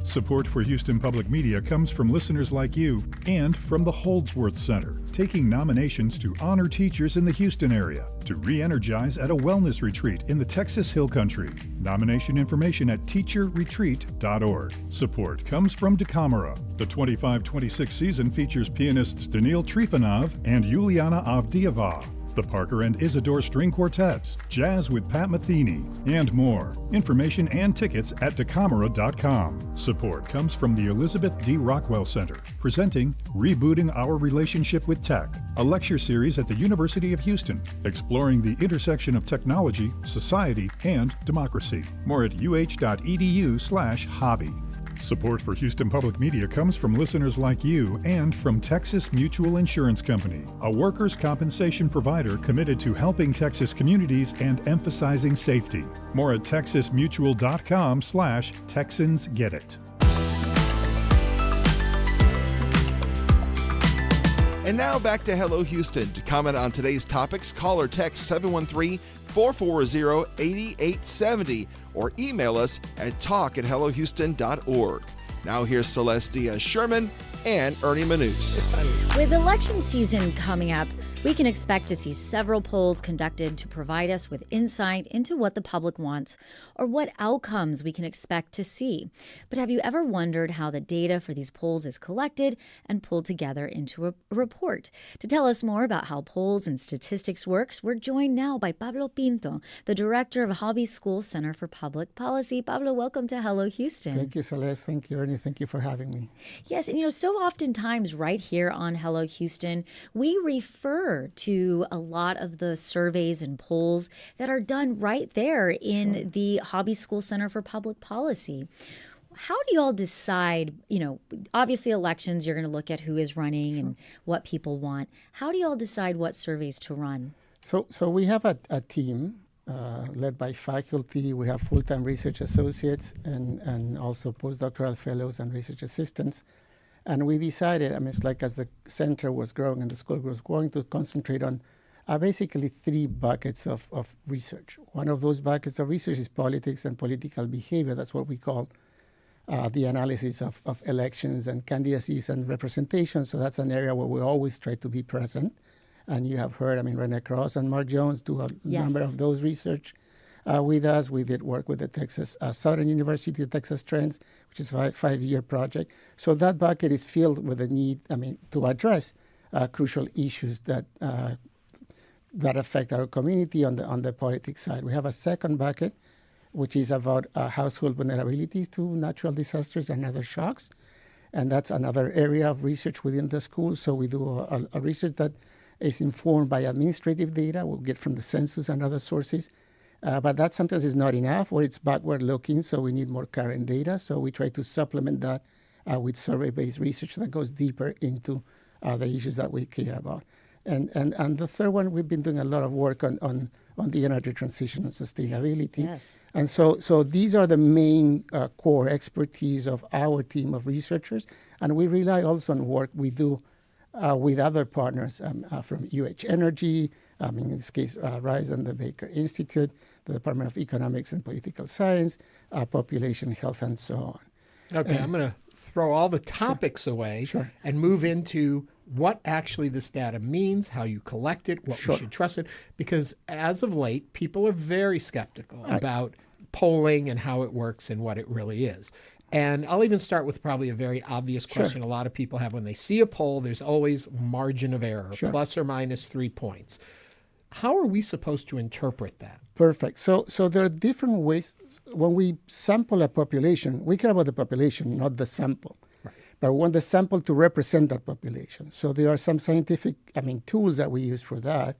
Support for Houston Public Media comes from listeners like you and from the Holdsworth Center, taking nominations to honor teachers in the Houston area, to re-energize at a wellness retreat in the Texas Hill Country. Nomination information at teacherretreat.org. Support comes from Dekamera. The 25-26 season features pianists Daniil Trifonov and Yuliana Avdieva. The Parker and Isidore String Quartets, jazz with Pat Metheny, and more. Information and tickets at Dekamera.com. Support comes from the Elizabeth D. Rockwell Center, presenting Rebooting Our Relationship with Tech, a lecture series at the University of Houston, exploring the intersection of technology, society, and democracy. More at uh.edu/hobby. Support for Houston Public Media comes from listeners like you and from Texas Mutual Insurance Company, a workers' compensation provider committed to helping Texas communities and emphasizing safety. More at texasmutual.com/TexansGetIt. And now back to Hello Houston. To comment on today's topics, call or text 713-440-8870 or email us at talk@hellohouston.org. Now here's Celestia Sherman and Ernie Manous. With election season coming up, we can expect to see several polls conducted to provide us with insight into what the public wants or what outcomes we can expect to see. But have you ever wondered how the data for these polls is collected and pulled together into a report? To tell us more about how polls and statistics works, we're joined now by Pablo Pinto, the director of Hobby School Center for Public Policy. Pablo, welcome to Hello Houston. Thank you, Celeste. Thank you, Ernie. Thank you for having me. Yes, and so oftentimes right here on Hello Houston, we refer to a lot of the surveys and polls that are done right there in the Hobby School Center for Public Policy. How do you all decide, obviously elections, you're going to look at who is running and what people want. How do you all decide what surveys to run? So we have a team led by faculty. We have full-time research associates and also postdoctoral fellows and research assistants. And we decided, it's like as the center was growing and the school was growing, to concentrate on basically 3 buckets of research. One of those buckets of research is politics and political behavior. That's what we call the analysis of elections and candidacies and representation. So that's an area where we always try to be present. And you have heard, Rene Cross and Mark Jones do a number of those research with us. We did work with the Texas Southern University, the Texas Trends, which is a 5-year project. So that bucket is filled with the need, to address crucial issues that affect our community on the politics side. We have a second bucket, which is about household vulnerability to natural disasters and other shocks. And that's another area of research within the school. So we do a research that is informed by administrative data we'll get from the census and other sources. But that sometimes is not enough, or it's backward looking, so we need more current data. So we try to supplement that with survey-based research that goes deeper into the issues that we care about. And the third one, we've been doing a lot of work on the energy transition and sustainability. Yes. And so these are the main core expertise of our team of researchers. And we rely also on work we do with other partners from UH Energy, in this case, RISE and the Baker Institute, the Department of Economics and Political Science, Population Health, and so on. Okay, I'm going to throw all the topics away and move into what actually this data means, how you collect it, what we should trust it, because as of late, people are very skeptical about polling and how it works and what it really is. And I'll even start with probably a very obvious question a lot of people have when they see a poll. There's always margin of error, plus or minus 3 points. How are we supposed to interpret that? Perfect. So there are different ways. When we sample a population, we care about the population, not the sample. But we want the sample to represent that population. So there are some scientific, tools that we use for that,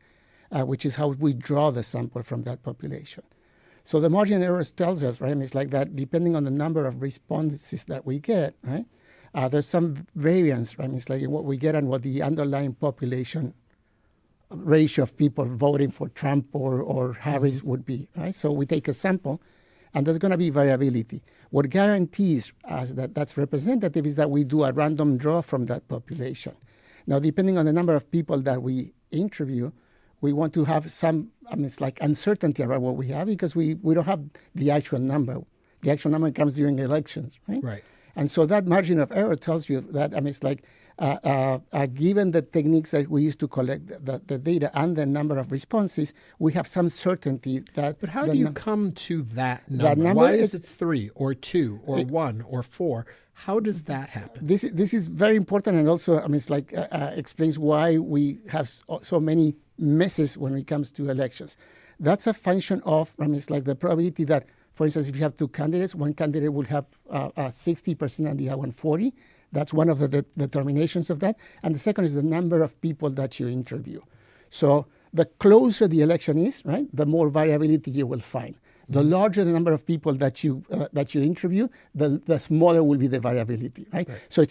which is how we draw the sample from that population. So the margin of errors tells us, right? It's like that depending on the number of responses that we get, right? There's some variance, right? It's like what we get and what the underlying population ratio of people voting for Trump or Harris would be, right? So we take a sample, and there's going to be variability. What guarantees us that that's representative is that we do a random draw from that population. Now, depending on the number of people that we interview, we want to have some, it's like uncertainty around what we have because we don't have the actual number. The actual number comes during elections, right? Right. And so that margin of error tells you that, it's like given the techniques that we use to collect the data and the number of responses, we have some certainty that... But how do you come to that number? That number Why is it 3 or 2 or 1 or 4? How does that happen? This is very important, and also, it's like explains why we have so many misses when it comes to elections. That's a function of, it's like the probability that, for instance, if you have 2 candidates, one candidate will have 60% and the other one 40%. That's one of the determinations of that. And the second is the number of people that you interview. So the closer the election is, right, the more variability you will find. The larger the number of people that you interview, the smaller will be the variability, right? So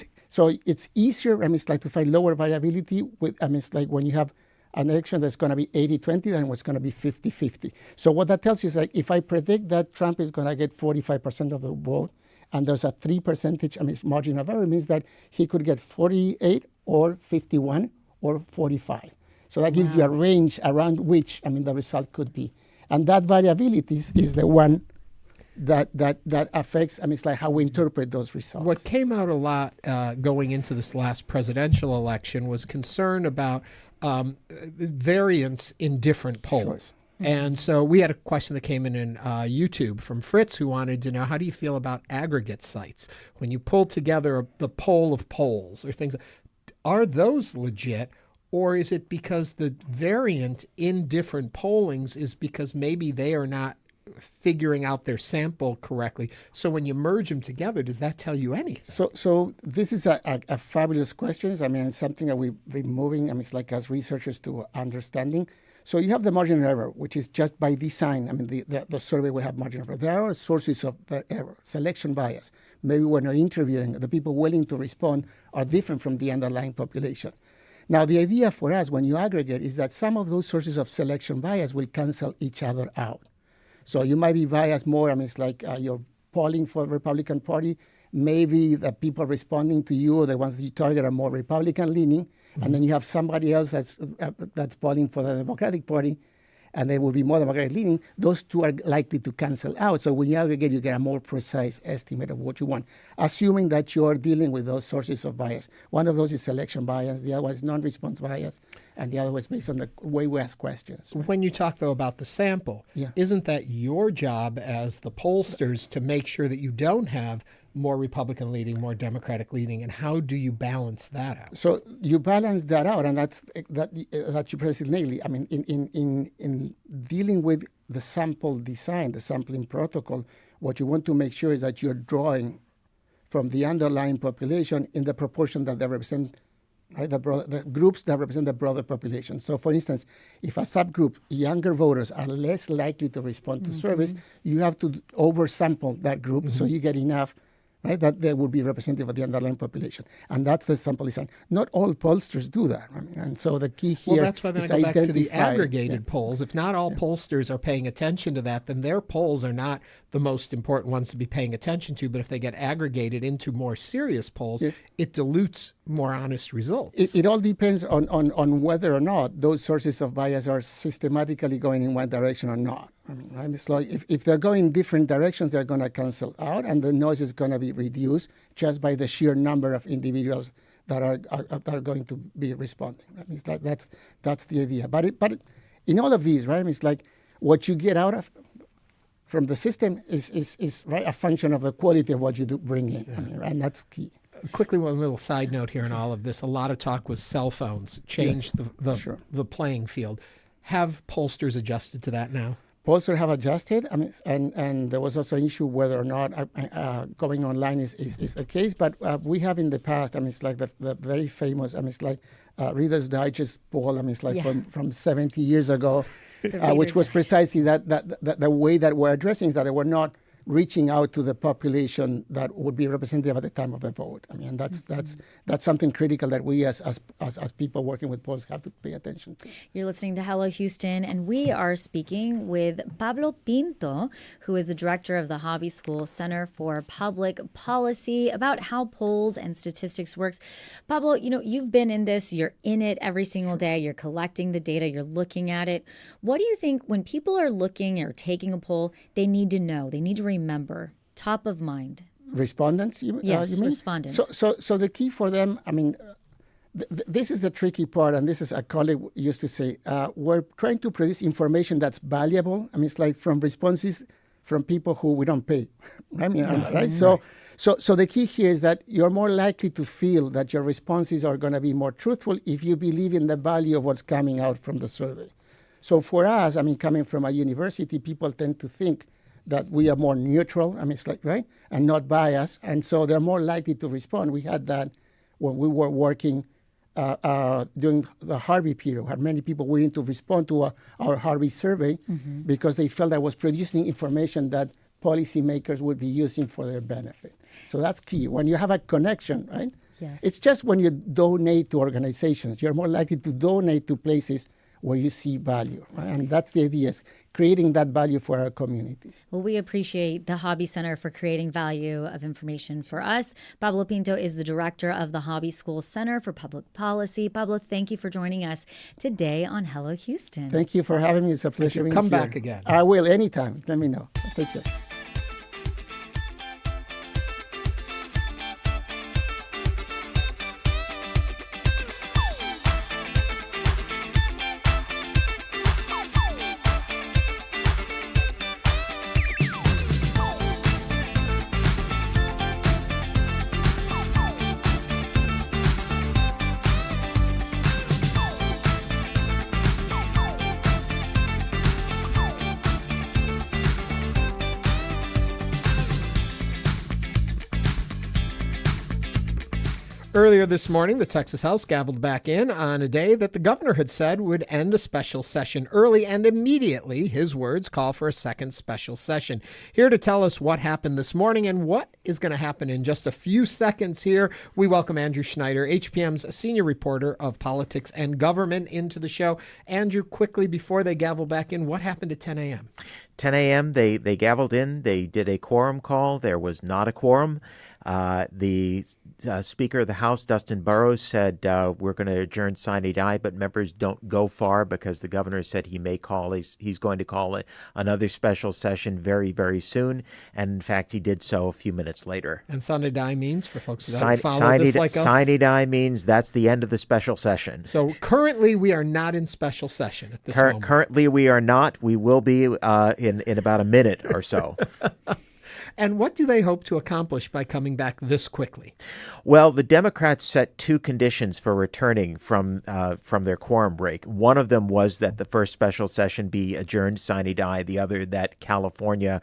it's easier, it's like to find lower variability with, it's like when you have an election that's going to be 80-20 than what's going to be 50-50. So what that tells you is like if I predict that Trump is going to get 45% of the vote, and there's a 3% margin of error, means that he could get 48 or 51 or 45. So that gives you a range around which the result could be. And that variability is the one that affects, it's like how we interpret those results. What came out a lot going into this last presidential election was concern about variance in different polls. And so we had a question that came in YouTube from Fritz, who wanted to know, how do you feel about aggregate sites? When you pull together the poll of polls or things, are those legit? Or is it because the variant in different pollings is because maybe they are not figuring out their sample correctly. So when you merge them together, does that tell you anything? So this is a fabulous question. I mean, something that we've been moving, it's like as researchers to understanding. So you have the margin of error, which is just by design. I mean, the survey will have margin of error. There are sources of error, selection bias. Maybe when you're interviewing, the people willing to respond are different from the underlying population. Now, the idea for us when you aggregate is that some of those sources of selection bias will cancel each other out. So you might be biased more, it's like you're polling for the Republican Party. Maybe the people responding to you, or the ones that you target, are more Republican leaning. Mm-hmm. And then you have somebody else that's polling for the Democratic Party, and they will be more Democratic leaning. Those two are likely to cancel out. So when you aggregate, you get a more precise estimate of what you want, assuming that you're dealing with those sources of bias. One of those is selection bias, the other one is non-response bias, and the other one is based on the way we ask questions. When you talk, though, about the sample, isn't that your job as the pollsters to make sure that you don't have more Republican leaning, more Democratic leaning, and how do you balance that out? So you balance that out, and that you press it nailed. I mean, in dealing with the sample design, the sampling protocol, what you want to make sure is that you're drawing from the underlying population in the proportion that they represent, right? The groups that represent the broader population. So, for instance, if a subgroup, younger voters, are less likely to respond to surveys, you have to oversample that group so you get enough, right, that they will be representative of the underlying population. And that's the sample design. Not all pollsters do that. And so the key here is that's why then I go back to the aggregated polls. If not all pollsters are paying attention to that, then their polls are not the most important ones to be paying attention to. But if they get aggregated into more serious polls, it dilutes more honest results. It all depends on whether or not those sources of bias are systematically going in one direction or not. Right? It's like if they're going different directions, they're going to cancel out, and the noise is going to be reduced just by the sheer number of individuals that are going to be responding. Right? That's the idea. But in all of these, right? It's like what you get out of from the system is right, a function of the quality of what you do bring in, and that's key. Quickly, one little side note here in all of this. A lot of talk was cell phones changed the playing field. Have pollsters adjusted to that now? Pollsters have adjusted, and there was also an issue whether or not going online is the case. But we have in the past, it's like the very famous, it's like Reader's Digest poll, from 70 years ago, which was precisely that the way that we're addressing is that they were not reaching out to the population that would be representative at the time of the vote. That's something critical that we as people working with polls have to pay attention to. You're listening to Hello Houston, and we are speaking with Pablo Pinto, who is the director of the Hobby School Center for Public Policy, about how polls and statistics works. Pablo, you've been in this, you're in it every single day, you're collecting the data, you're looking at it. What do you think when people are looking or taking a poll, they need to know, they need to remember, top of mind? Respondents, you mean? Respondents. So the key for them, this is the tricky part, and this is a colleague used to say, we're trying to produce information that's valuable. It's like from responses from people who we don't pay, right? So the key here is that you're more likely to feel that your responses are going to be more truthful if you believe in the value of what's coming out from the survey. So for us, coming from a university, people tend to think that we are more neutral, right, and not biased, and so they're more likely to respond. We had that when we were working during the Harvey period. We had many people willing to respond to our Harvey survey because they felt that was producing information that policymakers would be using for their benefit. So that's key. When you have a connection, right? Yes. It's just when you donate to organizations, you're more likely to donate to places where you see value, right? And that's the idea, is creating that value for our communities. Well, we appreciate the Hobby Center for creating value of information for us. Pablo Pinto is the director of the Hobby School Center for Public Policy. Pablo, thank you for joining us today on Hello Houston. Thank you for having me. It's a pleasure being here. Come back again. I will, anytime. Let me know. Thank you. Earlier this morning, the Texas House gavelled back in on a day that the governor had said would end a special session early, and immediately, his words, call for a second special session. Here to tell us what happened this morning and what is going to happen in just a few seconds here, we welcome Andrew Schneider, HPM's senior reporter of politics and government, into the show. Andrew, quickly before they gavel back in, what happened at 10 a.m.? 10 a.m., they gavelled in. They did a quorum call. There was not a quorum. The Speaker of the House, Dustin Burrows, said we're going to adjourn sine die, but members don't go far because the governor said he may call. He's going to call another special session very, very soon. And in fact, he did so a few minutes later. And sine die means, for folks who don't follow this like us? Sine die means that's the end of the special session. So currently we are not in special session at this moment. Currently we are not. We will be in about a minute or so. And what do they hope to accomplish by coming back this quickly? Well, the Democrats set two conditions for returning from their quorum break. One of them was that the first special session be adjourned sine die. The other, that California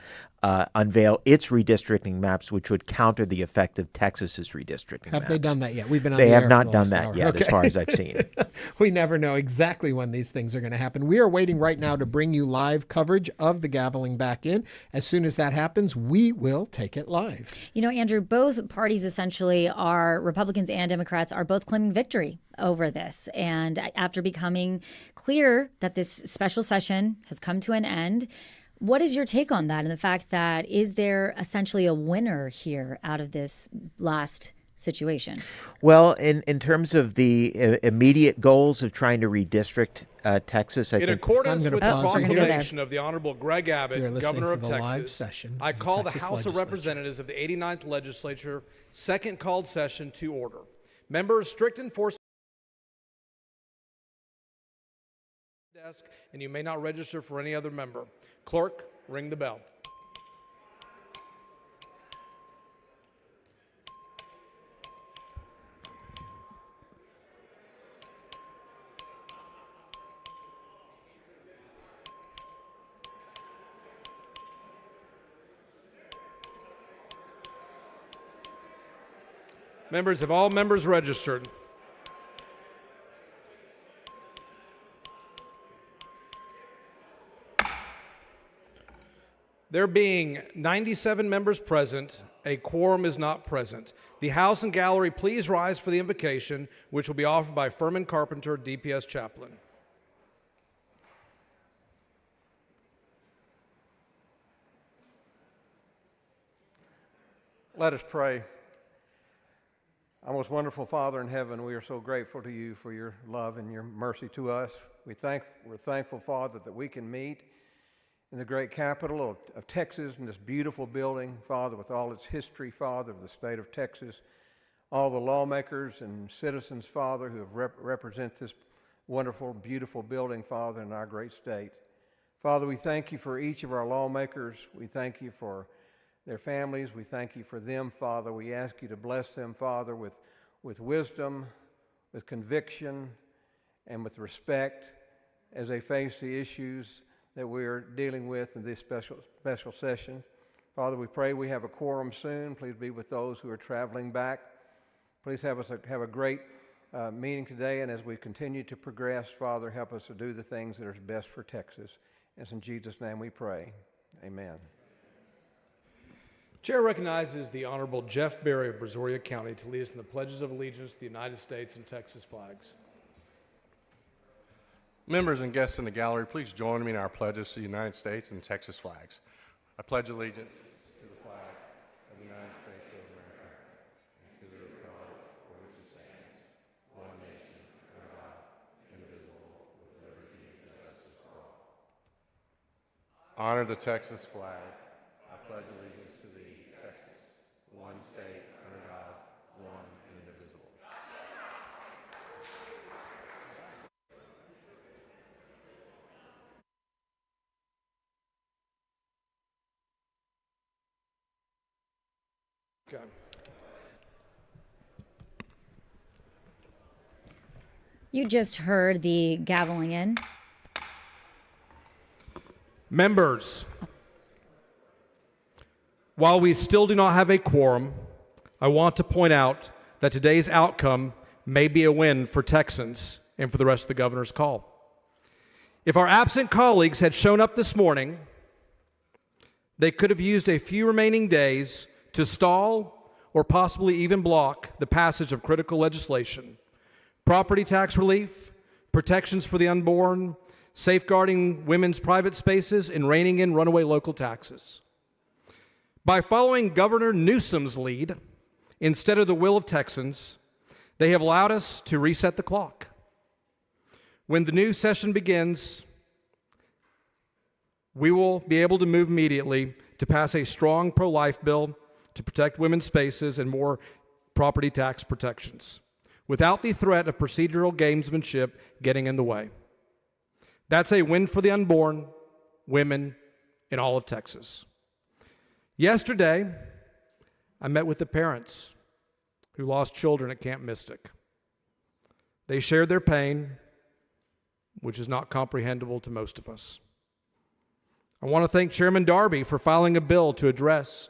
unveil its redistricting maps, which would counter the effect of Texas's redistricting maps. Have they done that yet? We've been on They the have air not for the done last that hour. yet, Okay. as far as I've seen. We never know exactly when these things are going to happen. We are waiting right now to bring you live coverage of the gaveling back in. As soon as that happens, we will take it live. You know, Andrew, both parties essentially are, Republicans and Democrats, are both claiming victory over this. And after becoming clear that this special session has come to an end, what is your take on that and the fact that is there essentially a winner here out of this last situation? Well, in terms of the immediate goals of trying to redistrict Texas, I in think accordance with the proclamation of the Honorable Greg Abbott, Governor of Texas, I call the House of Representatives of the 89th Legislature, second called session to order. Members, strict enforcement desk, and you may not register for any other member. Clerk, ring the bell. Members, have all members registered? There being 97 members present, a quorum is not present. The House and Gallery, please rise for the invocation, which will be offered by Furman Carpenter, DPS Chaplain. Let us pray. Our most wonderful Father in heaven, we are so grateful to you for your love and your mercy to us. We're thankful, Father, that we can meet in the great capital of Texas, in this beautiful building, Father, with all its history, Father, of the state of Texas, all the lawmakers and citizens, Father, who have represent this wonderful, beautiful building, Father, in our great state. Father, we thank you for each of our lawmakers. We thank you for their families. We thank you for them, Father. We ask you to bless them, Father, with wisdom, with conviction, and with respect as they face the issues that we're dealing with in this special session. Father, we pray we have a quorum soon. Please be with those who are traveling back. Please have a great meeting today, and as we continue to progress, Father, help us to do the things that are best for Texas. And it's in Jesus' name we pray. Amen. Chair recognizes the Honorable Jeff Berry of Brazoria County to lead us in the pledges of allegiance to the United States and Texas flags. Members and guests in the gallery, please join me in our pledges to the United States and Texas flags. I pledge allegiance to the flag of the United States of America and to the republic for which it stands, one nation, under God, indivisible, with liberty and justice for all. Honor the Texas flag. I pledge allegiance to thee, Texas, one state, under God, one and indivisible. Okay. You just heard the gaveling in. Members, while we still do not have a quorum, I want to point out that today's outcome may be a win for Texans and for the rest of the governor's call. If our absent colleagues had shown up this morning, they could have used a few remaining days to stall or possibly even block the passage of critical legislation: property tax relief, protections for the unborn, safeguarding women's private spaces, and reining in runaway local taxes. By following Governor Newsom's lead instead of the will of Texans, they have allowed us to reset the clock. When the new session begins, we will be able to move immediately to pass a strong pro-life bill to protect women's spaces and more property tax protections, without the threat of procedural gamesmanship getting in the way. That's a win for the unborn, women, and all of Texas. Yesterday, I met with the parents who lost children at Camp Mystic. They shared their pain, which is not comprehensible to most of us. I want to thank Chairman Darby for filing a bill to address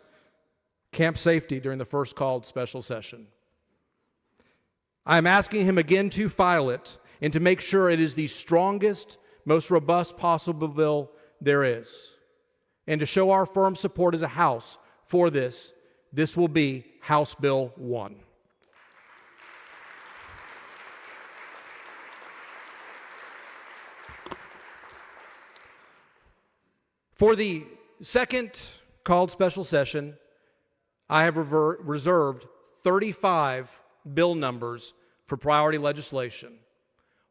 camp safety during the first called special session. I am asking him again to file it and to make sure it is the strongest, most robust possible bill there is. And to show our firm support as a House for this, this will be House Bill 1. For the second called special session, I have reserved 35 bill numbers for priority legislation.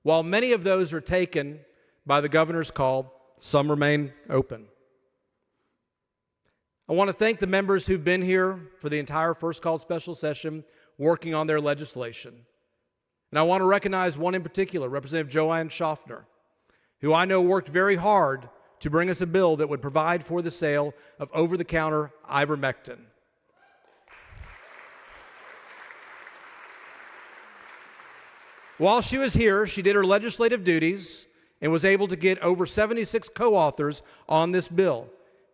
While many of those are taken by the governor's call, some remain open. I want to thank the members who've been here for the entire first called special session working on their legislation. And I want to recognize one in particular, Representative Joanne Schaffner, who I know worked very hard to bring us a bill that would provide for the sale of over-the-counter ivermectin. While she was here, she did her legislative duties and was able to get over 76 co-authors on this bill.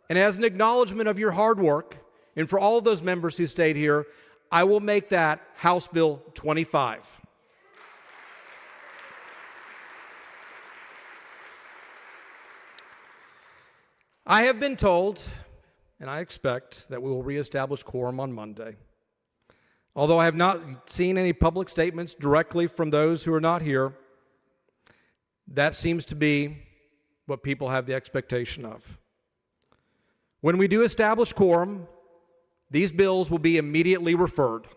And as an acknowledgement of your hard work, and for all of those members who stayed here, I will make that House Bill 25. I have been told, and I expect, that we will reestablish quorum on Monday. Although I have not seen any public statements directly from those who are not here, that seems to be what people have the expectation of. When we do establish quorum, these bills will be immediately referred.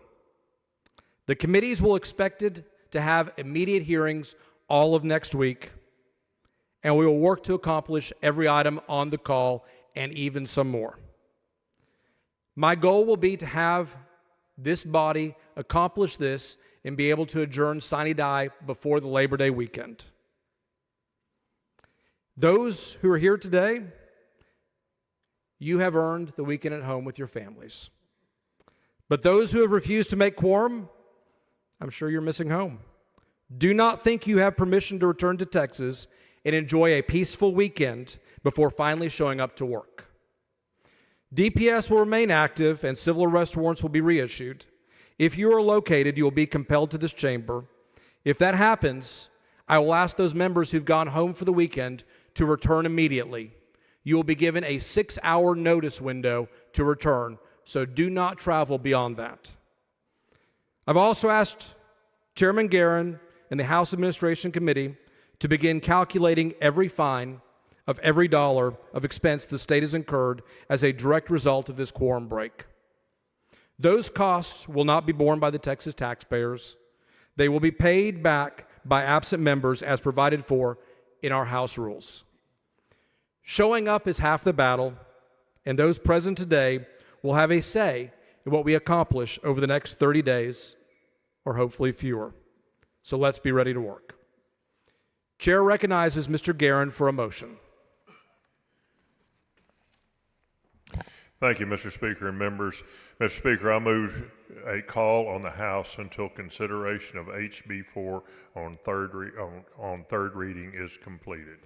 The committees will expected to have immediate hearings all of next week, and we will work to accomplish every item on the call and even some more. My goal will be to have this body accomplish this and be able to adjourn sine die before the Labor Day weekend. Those who are here today, you have earned the weekend at home with your families. But those who have refused to make quorum, I'm sure you're missing home. Do not think you have permission to return to Texas and enjoy a peaceful weekend before finally showing up to work. DPS will remain active and civil arrest warrants will be reissued. If you are located, you will be compelled to this chamber. If that happens, I will ask those members who've gone home for the weekend to return immediately. You will be given a 6-hour notice window to return, so do not travel beyond that. I've also asked Chairman Guerin and the House Administration Committee to begin calculating every fine of every dollar of expense the state has incurred as a direct result of this quorum break. Those costs will not be borne by the Texas taxpayers. They will be paid back by absent members as provided for in our House rules. Showing up is half the battle, and those present today will have a say in what we accomplish over the next 30 days, or hopefully fewer. So let's be ready to work. Chair recognizes Mr. Guerin for a motion. Thank you, Mr. Speaker and members. Mr. Speaker, I move a call on the House until consideration of HB 4 on third reading is completed.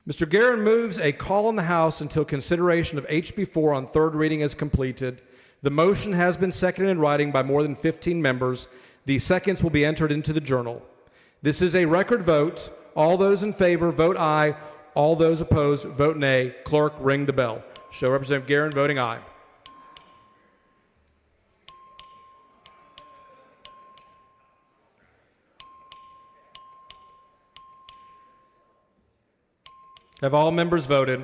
Mr. Guerin moves a call on the House until consideration of HB 4 on third reading is completed. The motion has been seconded in writing by more than 15 members. The seconds will be entered into the journal. This is a record vote. All those in favor, vote aye. All those opposed, vote nay. Clerk, ring the bell. Show Representative Guerin voting aye. Have all members voted?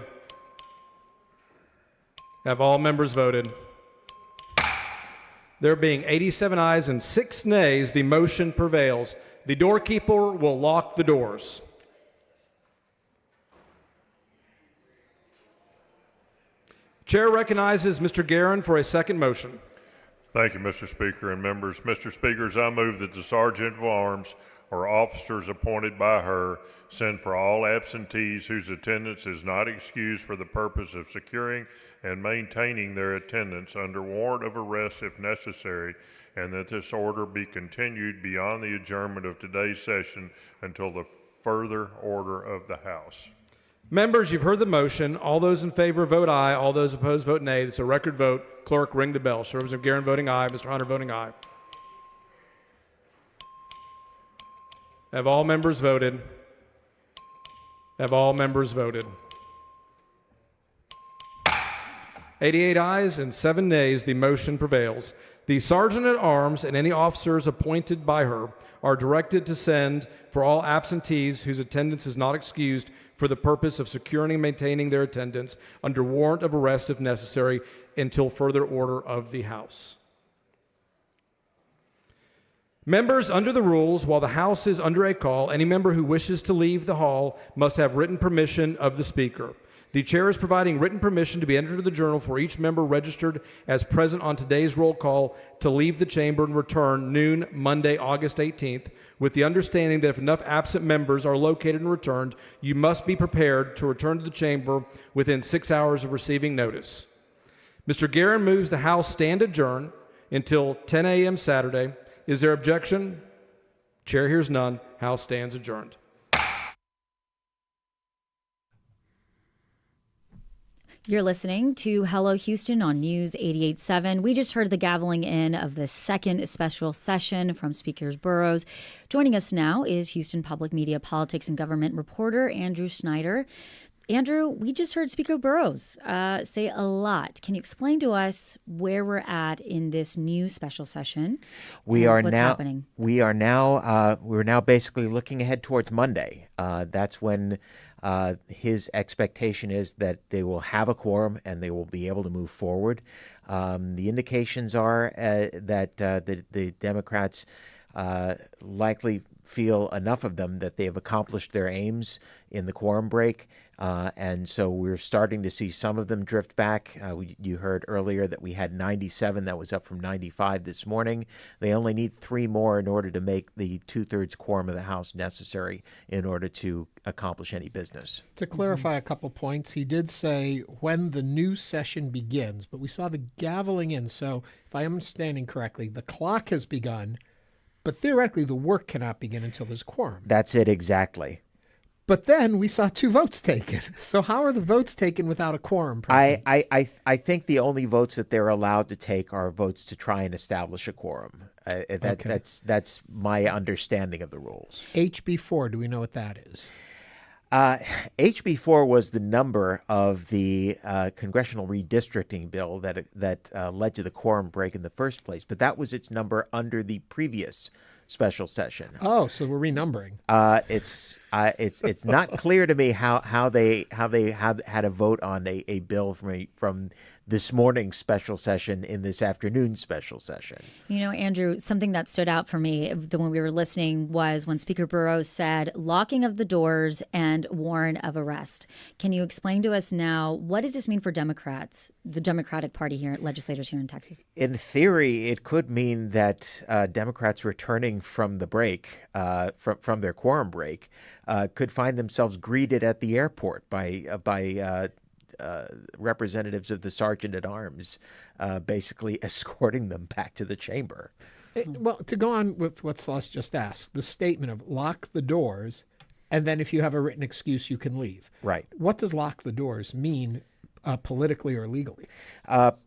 Have all members voted? There being 87 ayes and 6 nays, the motion prevails. The doorkeeper will lock the doors. Chair recognizes Mr. Guerin for a second motion. Thank you, Mr. Speaker and members. Mr. Speakers, I move that the Sergeant of Arms or officers appointed by her send for all absentees whose attendance is not excused for the purpose of securing and maintaining their attendance under warrant of arrest if necessary, and that this order be continued beyond the adjournment of today's session until the further order of the House. Members, you've heard the motion. All those in favor vote aye. All those opposed vote nay. It's a record vote. Clerk, ring the bell. Show Representative Guerin voting aye. Mr. Hunter voting aye. Have all members voted? Have all members voted? 88 ayes and 7 nays. The motion prevails. The Sergeant at Arms and any officers appointed by her are directed to send for all absentees whose attendance is not excused for the purpose of securing and maintaining their attendance under warrant of arrest if necessary until further order of the House. Members, under the rules, while the House is under a call, any member who wishes to leave the hall must have written permission of the Speaker. The Chair is providing written permission to be entered into the journal for each member registered as present on today's roll call to leave the chamber and return noon Monday, August 18th, with the understanding that if enough absent members are located and returned, you must be prepared to return to the chamber within 6 hours of receiving notice. Mr. Guerin moves the House stand adjourned until 10 a.m. Saturday. Is there objection? Chair hears none. House stands adjourned. You're listening to Hello Houston on News 88.7. We just heard the gaveling in of the second special session from Speaker Burrows. Joining us now is Houston Public Media Politics and Government reporter Andrew Schneider. Andrew, we just heard Speaker Burrows say a lot. Can you explain to us where we're at in this new special session? We're now basically looking ahead towards Monday. That's when his expectation is that they will have a quorum and they will be able to move forward. The indications are that the Democrats likely feel enough of them that they have accomplished their aims in the quorum break. And so we're starting to see some of them drift back. You heard earlier that we had 97. That was up from 95 this morning. They only need 3 more in order to make the 2/3 quorum of the House necessary in order to accomplish any business. To clarify a couple points, he did say when the new session begins, but we saw the gaveling in. So if I am understanding correctly, the clock has begun, but theoretically the work cannot begin until there's quorum. That's it exactly. But then we saw 2 votes taken. So how are the votes taken without a quorum? I think the only votes that they're allowed to take are votes to try and establish a quorum. That's my understanding of the rules. HB4, do we know what that is? HB4 was the number of the congressional redistricting bill that led to the quorum break in the first place, but that was its number under the previous special session. Oh, so we're renumbering. It's not clear to me how they had a vote on a bill from this morning's special session in this afternoon's special session. You know, Andrew, something that stood out for me when we were listening was when Speaker Burrows said locking of the doors and warrant of arrest. Can you explain to us now, what does this mean for Democrats, the Democratic Party legislators here in Texas? In theory, it could mean that Democrats returning from the break, from their quorum break, could find themselves greeted at the airport by representatives of the Sergeant at Arms, basically escorting them back to the chamber. Well, to go on with what Celeste just asked, the statement of lock the doors, and then if you have a written excuse, you can leave. Right. What does lock the doors mean politically or legally?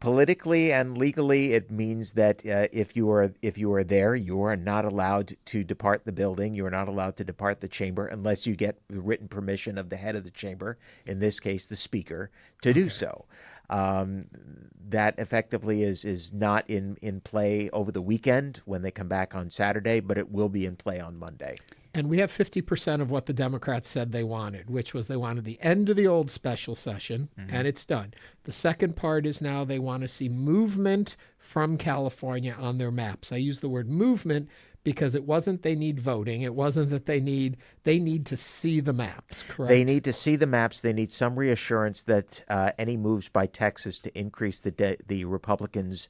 Politically and legally, it means that if you are there, you are not allowed to depart the building. You are not allowed to depart the chamber unless you get the written permission of the head of the chamber, in this case, the speaker, to do so. That effectively is not in play over the weekend when they come back on Saturday, but it will be in play on Monday. And we have 50% of what the Democrats said they wanted, which was they wanted the end of the old special session, and it's done. The second part is now they want to see movement from California on their maps. I use the word movement because it wasn't they need voting. It wasn't that they need to see the maps, correct? They need to see the maps. They need some reassurance that any moves by Texas to increase the Republicans'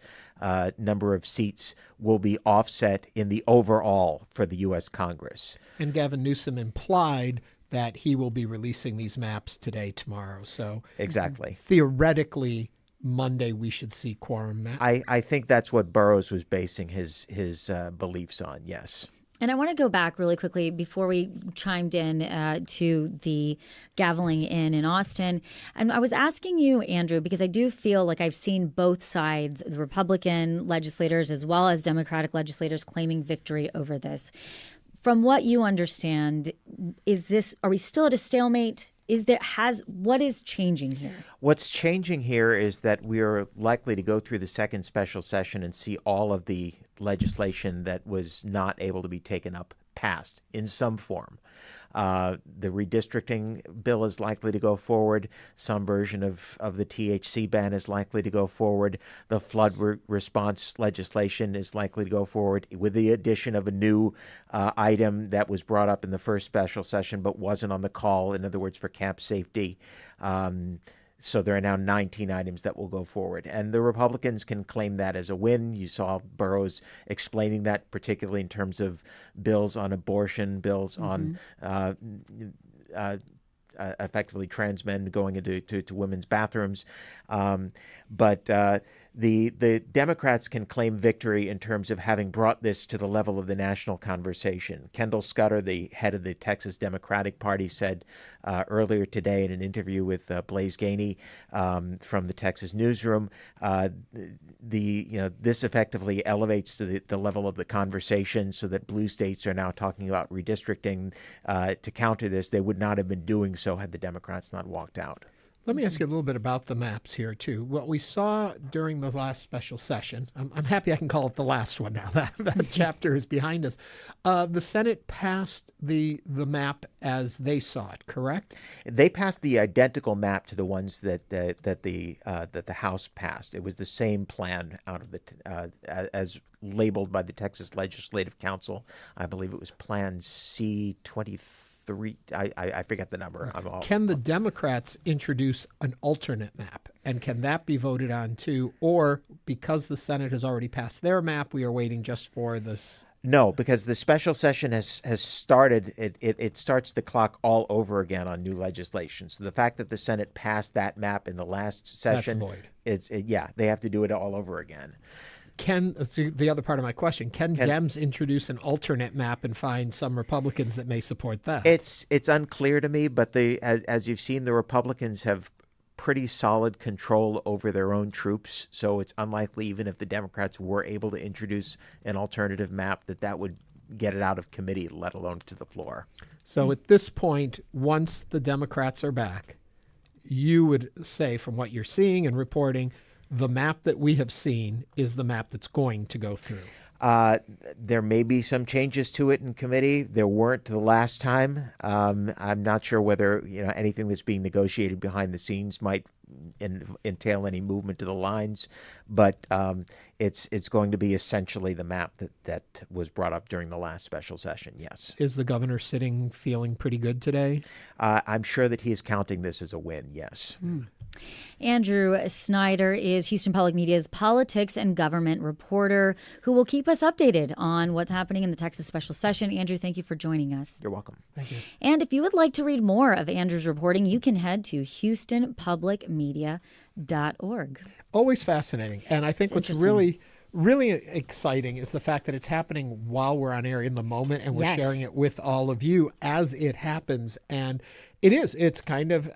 number of seats will be offset in the overall for the U.S. Congress. And Gavin Newsom implied that he will be releasing these maps today, tomorrow. So exactly. Theoretically, Monday we should see quorum maps. I think that's what Burrows was basing his beliefs on, yes. And I want to go back really quickly before we chimed in to the gaveling in Austin. And I was asking you, Andrew, because I do feel like I've seen both sides, the Republican legislators as well as Democratic legislators, claiming victory over this. From what you understand, are we still at a stalemate? What is changing here? What's changing here is that we are likely to go through the second special session and see all of the legislation that was not able to be taken up passed in some form. The redistricting bill is likely to go forward. Some version of the THC ban is likely to go forward. The flood response legislation is likely to go forward with the addition of a new item that was brought up in the first special session but wasn't on the call, in other words, for camp safety. So there are now 19 items that will go forward. And the Republicans can claim that as a win. You saw Burrows explaining that, particularly in terms of bills on abortion, bills on effectively trans men going into women's bathrooms. But the Democrats can claim victory in terms of having brought this to the level of the national conversation. Kendall Scudder, the head of the Texas Democratic Party, said earlier today in an interview with Blaise Gainey from the Texas newsroom, this effectively elevates to the level of the conversation so that blue states are now talking about redistricting to counter this. They would not have been doing so had the Democrats not walked out. Let me ask you a little bit about the maps here, too. What we saw during the last special session, I'm happy I can call it the last one now. That chapter is behind us. The Senate passed the map as they saw it, correct? They passed the identical map to the ones that the House passed. It was the same plan out of as labeled by the Texas Legislative Council. I believe it was Plan C-23. I forget the number. Can the Democrats introduce an alternate map? And can that be voted on too? Or because the Senate has already passed their map, we are waiting just for this? No, because the special session has started. It starts the clock all over again on new legislation. So the fact that the Senate passed that map in the last session, that's void. They have to do it all over again. The other part of my question, can Dems introduce an alternate map and find some Republicans that may support that? It's unclear to me, but as you've seen, the Republicans have pretty solid control over their own troops, so it's unlikely, even if the Democrats were able to introduce an alternative map, that would get it out of committee, let alone to the floor. So at this point, once the Democrats are back, you would say, from what you're seeing and reporting, the map that we have seen is the map that's going to go through. There may be some changes to it in committee. There weren't the last time. I'm not sure whether anything that's being negotiated behind the scenes might entail any movement to the lines, but it's going to be essentially the map that was brought up during the last special session. Yes. Is the governor sitting feeling pretty good today? I'm sure that he is counting this as a win. Yes. Andrew Schneider is Houston Public Media's politics and government reporter who will keep us updated on what's happening in the Texas special session. Andrew, thank you for joining us. You're welcome. Thank you. And if you would like to read more of Andrew's reporting, you can head to HoustonPublicMedia.org. Always fascinating. And I think what's really really exciting is the fact that it's happening while we're on air in the moment, and we're Yes. sharing it with all of you as it happens. And it's kind of,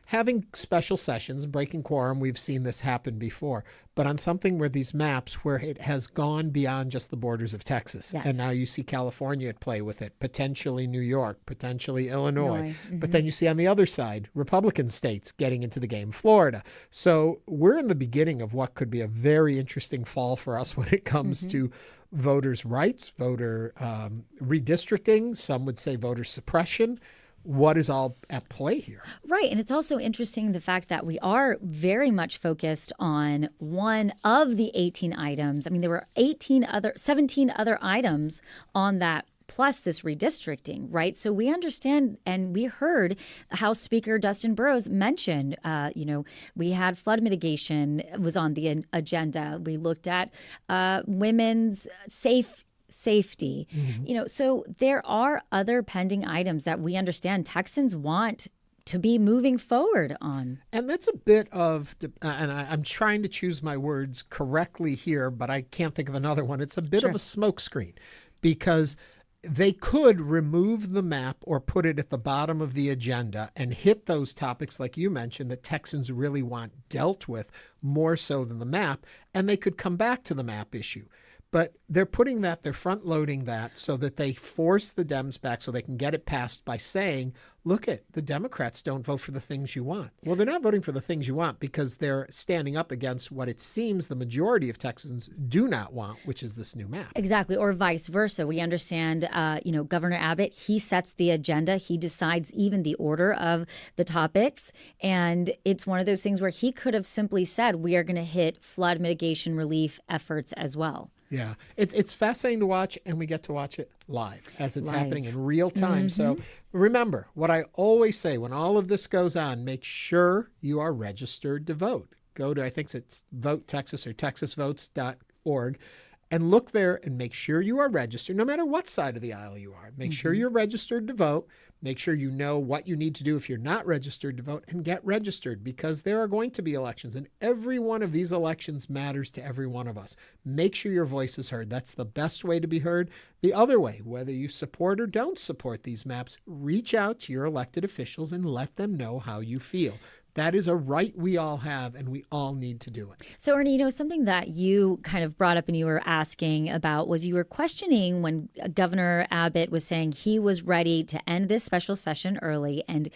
having special sessions, breaking quorum, we've seen this happen before, but on something where these maps, where it has gone beyond just the borders of Texas. Yes. And now you see California at play with it, potentially New York, potentially Illinois. Mm-hmm. But then you see on the other side, Republican states getting into the game, Florida. So we're in the beginning of what could be a very interesting fall for us when it comes to voters' rights, voter redistricting, some would say voter suppression. What is all at play here? Right. And it's also interesting the fact that we are very much focused on one of the 18 items. I mean, there were 17 other items on that, plus this redistricting, right? So we understand, and we heard House Speaker Dustin Burrows mention, we had flood mitigation was on the agenda. We looked at women's safety. So there are other pending items that we understand Texans want to be moving forward on. And that's a bit of, and I'm trying to choose my words correctly here, but I can't think of another one. It's a bit of a smokescreen, because they could remove the map or put it at the bottom of the agenda and hit those topics, like you mentioned, that Texans really want dealt with more so than the map, and they could come back to the map issue. But they're front loading that so that they force the Dems back so they can get it passed by saying, look, the Democrats don't vote for the things you want. Well, they're not voting for the things you want because they're standing up against what it seems the majority of Texans do not want, which is this new map. Exactly, or vice versa. We understand, Governor Abbott, he sets the agenda. He decides even the order of the topics. And it's one of those things where he could have simply said, we are going to hit flood mitigation relief efforts as well. Yeah, it's fascinating to watch, and we get to watch it live as it's happening in real time. So remember what I always say when all of this goes on, make sure you are registered to vote. Go to, I think it's Vote Texas or texasvotes.org, and look there and make sure you are registered, no matter what side of the aisle you are. Make sure you're registered to vote. Make sure you know what you need to do if you're not registered to vote, and get registered, because there are going to be elections, and every one of these elections matters to every one of us. Make sure your voice is heard. That's the best way to be heard. The other way, whether you support or don't support these maps, reach out to your elected officials and let them know how you feel. That is a right we all have, and we all need to do it. So, Ernie, something that you kind of brought up and you were asking about was you were questioning when Governor Abbott was saying he was ready to end this special session early and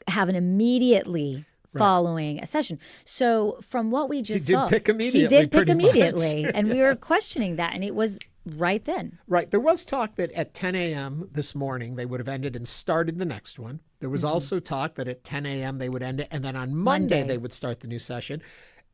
have an immediately following a session. So from what we just saw, he did pick immediately, and we were questioning that, and it was right then. Right. There was talk that at 10 a.m. this morning they would have ended and started the next one. There was also talk that at 10 a.m. they would end it, and then on Monday they would start the new session.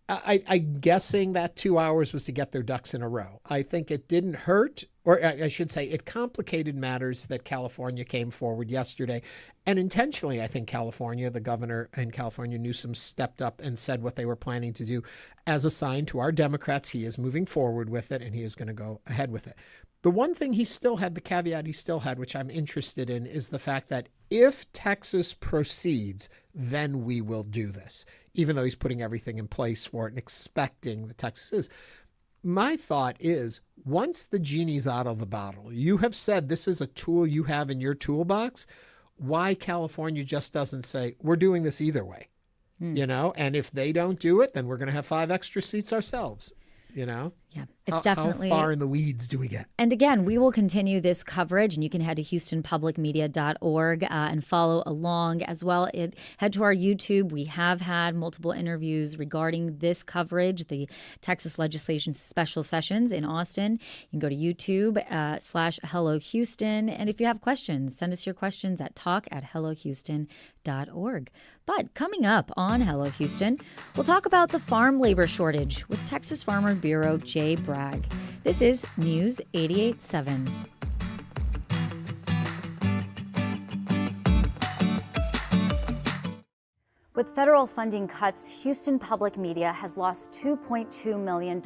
I'm guessing that 2 hours was to get their ducks in a row. I think it didn't hurt, or I should say it complicated matters that California came forward yesterday. And intentionally, I think the governor in California, Newsom, stepped up and said what they were planning to do. As a sign to our Democrats, he is moving forward with it, and he is going to go ahead with it. The one thing the caveat he still had, which I'm interested in, is the fact that if Texas proceeds, then we will do this, even though he's putting everything in place for it and expecting that Texas is. My thought is, once the genie's out of the bottle, you have said this is a tool you have in your toolbox, why California just doesn't say, we're doing this either way, and if they don't do it, then we're going to have 5 extra seats ourselves. Yeah, it's definitely. How far in the weeds do we get? And again, we will continue this coverage, and you can head to HoustonPublicMedia.org and follow along as well. Head to our YouTube. We have had multiple interviews regarding this coverage, the Texas Legislation special sessions in Austin. You can go to YouTube /Hello Houston. And if you have questions, send us your questions at talk@hellohouston.org. But coming up on Hello Houston, we'll talk about the farm labor shortage with Texas Farmer Bureau Jay Bragg. This is News 88.7. With federal funding cuts, Houston Public Media has lost $2.2 million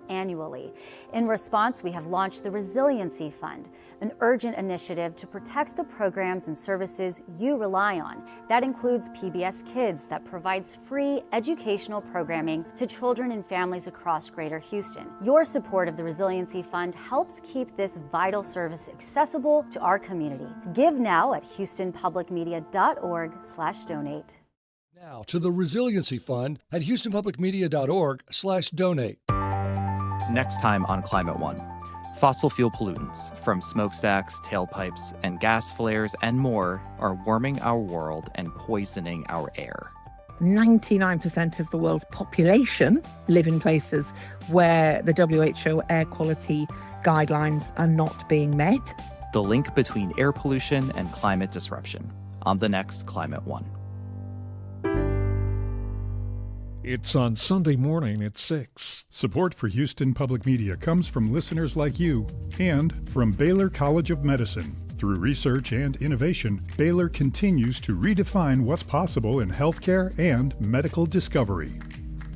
annually. In response, we have launched the Resiliency Fund, an urgent initiative to protect the programs and services you rely on. That includes PBS Kids, that provides free educational programming to children and families across Greater Houston. Your support of the Resiliency Fund helps keep this vital service accessible to our community. Give now at houstonpublicmedia.org/donate. Now to the Resiliency Fund at houstonpublicmedia.org/donate. Next time on Climate One, fossil fuel pollutants from smokestacks, tailpipes, and gas flares and more are warming our world and poisoning our air. 99% of the world's population live in places where the WHO air quality guidelines are not being met. The link between air pollution and climate disruption on the next Climate One. It's on Sunday morning at 6. Support for Houston Public Media comes from listeners like you and from Baylor College of Medicine. Through research and innovation, Baylor continues to redefine what's possible in healthcare and medical discovery.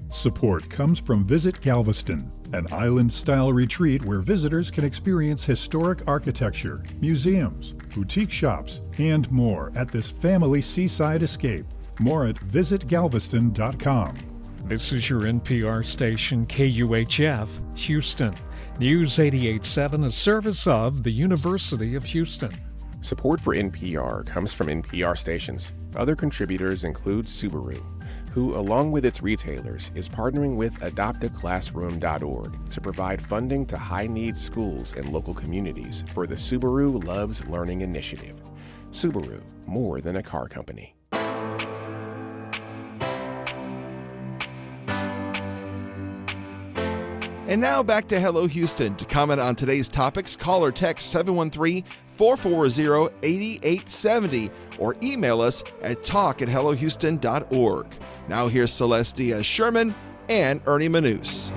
Support comes from Visit Galveston, an island-style retreat where visitors can experience historic architecture, museums, boutique shops, and more at this family seaside escape. More at visitgalveston.com. This is your NPR station, KUHF, Houston. News 88.7, a service of the University of Houston. Support for NPR comes from NPR stations. Other contributors include Subaru, who, along with its retailers, is partnering with adoptaclassroom.org to provide funding to high-needs schools and local communities for the Subaru Loves Learning initiative. Subaru, more than a car company. And now back to Hello Houston. To comment on today's topics, call or text 713-440-8870 or email us at talk@hellohouston.org. Now here's Celeste Diaz-Sherman and Ernie Manous.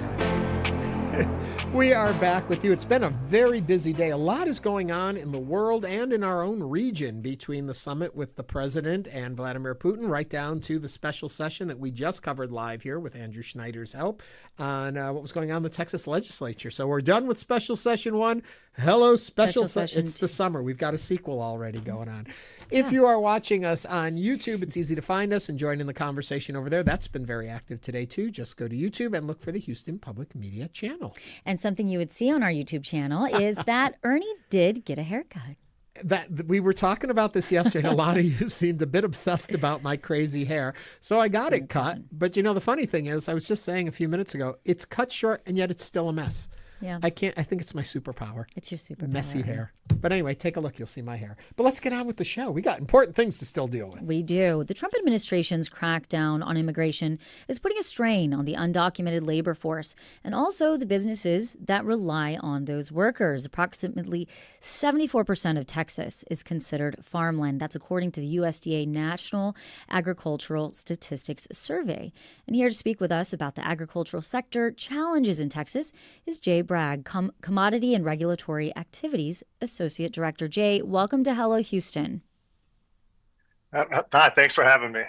We are back with you. It's been a very busy day. A lot is going on in the world and in our own region, between the summit with the president and Vladimir Putin, right down to the special session that we just covered live here with Andrew Schneider's help on what was going on in the Texas Legislature. So we're done with special session 1. Hello, special session. It's the summer. We've got a sequel already going on. If you are watching us on YouTube, it's easy to find us and join in the conversation over there. That's been very active today, too. Just go to YouTube and look for the Houston Public Media channel. And something you would see on our YouTube channel is that Ernie did get a haircut. That we were talking about this yesterday, and a lot of you seemed a bit obsessed about my crazy hair. So I got it cut. But, the funny thing is, I was just saying a few minutes ago, it's cut short, and yet it's still a mess. Yeah. I think it's my superpower. It's your superpower. Messy hair. But anyway, take a look. You'll see my hair. But let's get on with the show. We got important things to still deal with. We do. The Trump administration's crackdown on immigration is putting a strain on the undocumented labor force and also the businesses that rely on those workers. Approximately 74% of Texas is considered farmland. That's according to the USDA National Agricultural Statistics Survey. And here to speak with us about the agricultural sector challenges in Texas is Jay Bragg, Commodity and Regulatory Activities Associate Director. Jay, welcome to Hello Houston. Hi, thanks for having me.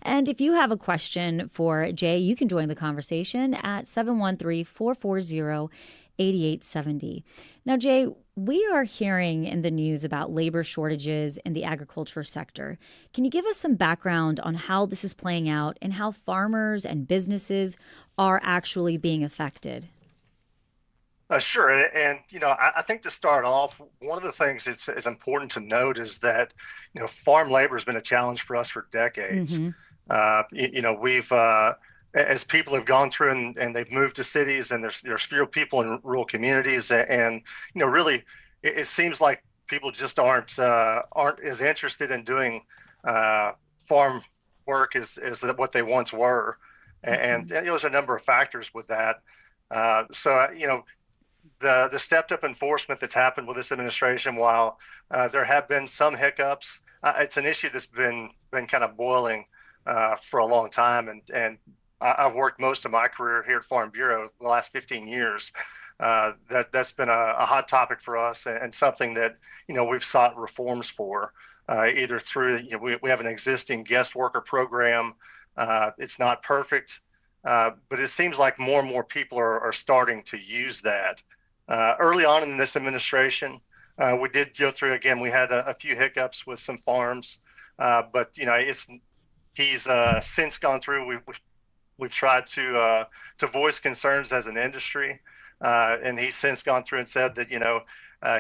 And if you have a question for Jay, you can join the conversation at 713-440-8870. Now, Jay, we are hearing in the news about labor shortages in the agriculture sector. Can you give us some background on how this is playing out and how farmers and businesses are actually being affected? Sure. And, I think to start off, one of the things that's is important to note is that, farm labor has been a challenge for us for decades. Mm-hmm. We've, as people have gone through and they've moved to cities and there's fewer people in rural communities and really it seems like people just aren't as interested in doing farm work as what they once were. And there's a number of factors with that. The stepped up enforcement that's happened with this administration, while there have been some hiccups, it's an issue that's been kind of boiling for a long time. And I've worked most of my career here at Farm Bureau the last 15 years. That's been a hot topic for us and something that, we've sought reforms for, either through, we have an existing guest worker program It's not perfect, but it seems like more and more people are starting to use that. Early on in this administration, we did go through, again, we had a few hiccups with some farms, but he's since gone through. We've tried to voice concerns as an industry, and he's since gone through and said that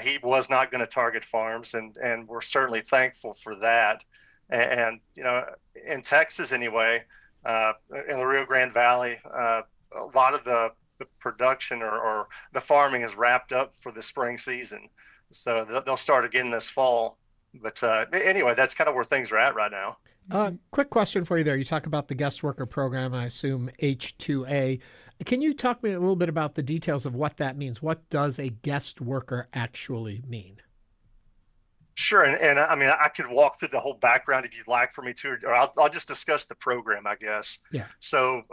he was not going to target farms, and we're certainly thankful for that. And in Texas anyway, in the Rio Grande Valley, a lot of the production or the farming is wrapped up for the spring season, so they'll start again this fall. But anyway, that's kind of where things are at right now. Quick question for you there. You talk about the guest worker program, I assume H-2A. Can you talk to me a little bit about the details of what that means? What does a guest worker actually mean? Sure. And I mean, I could walk through the whole background if you'd like for me to, or I'll just discuss the program, I guess. Yeah. So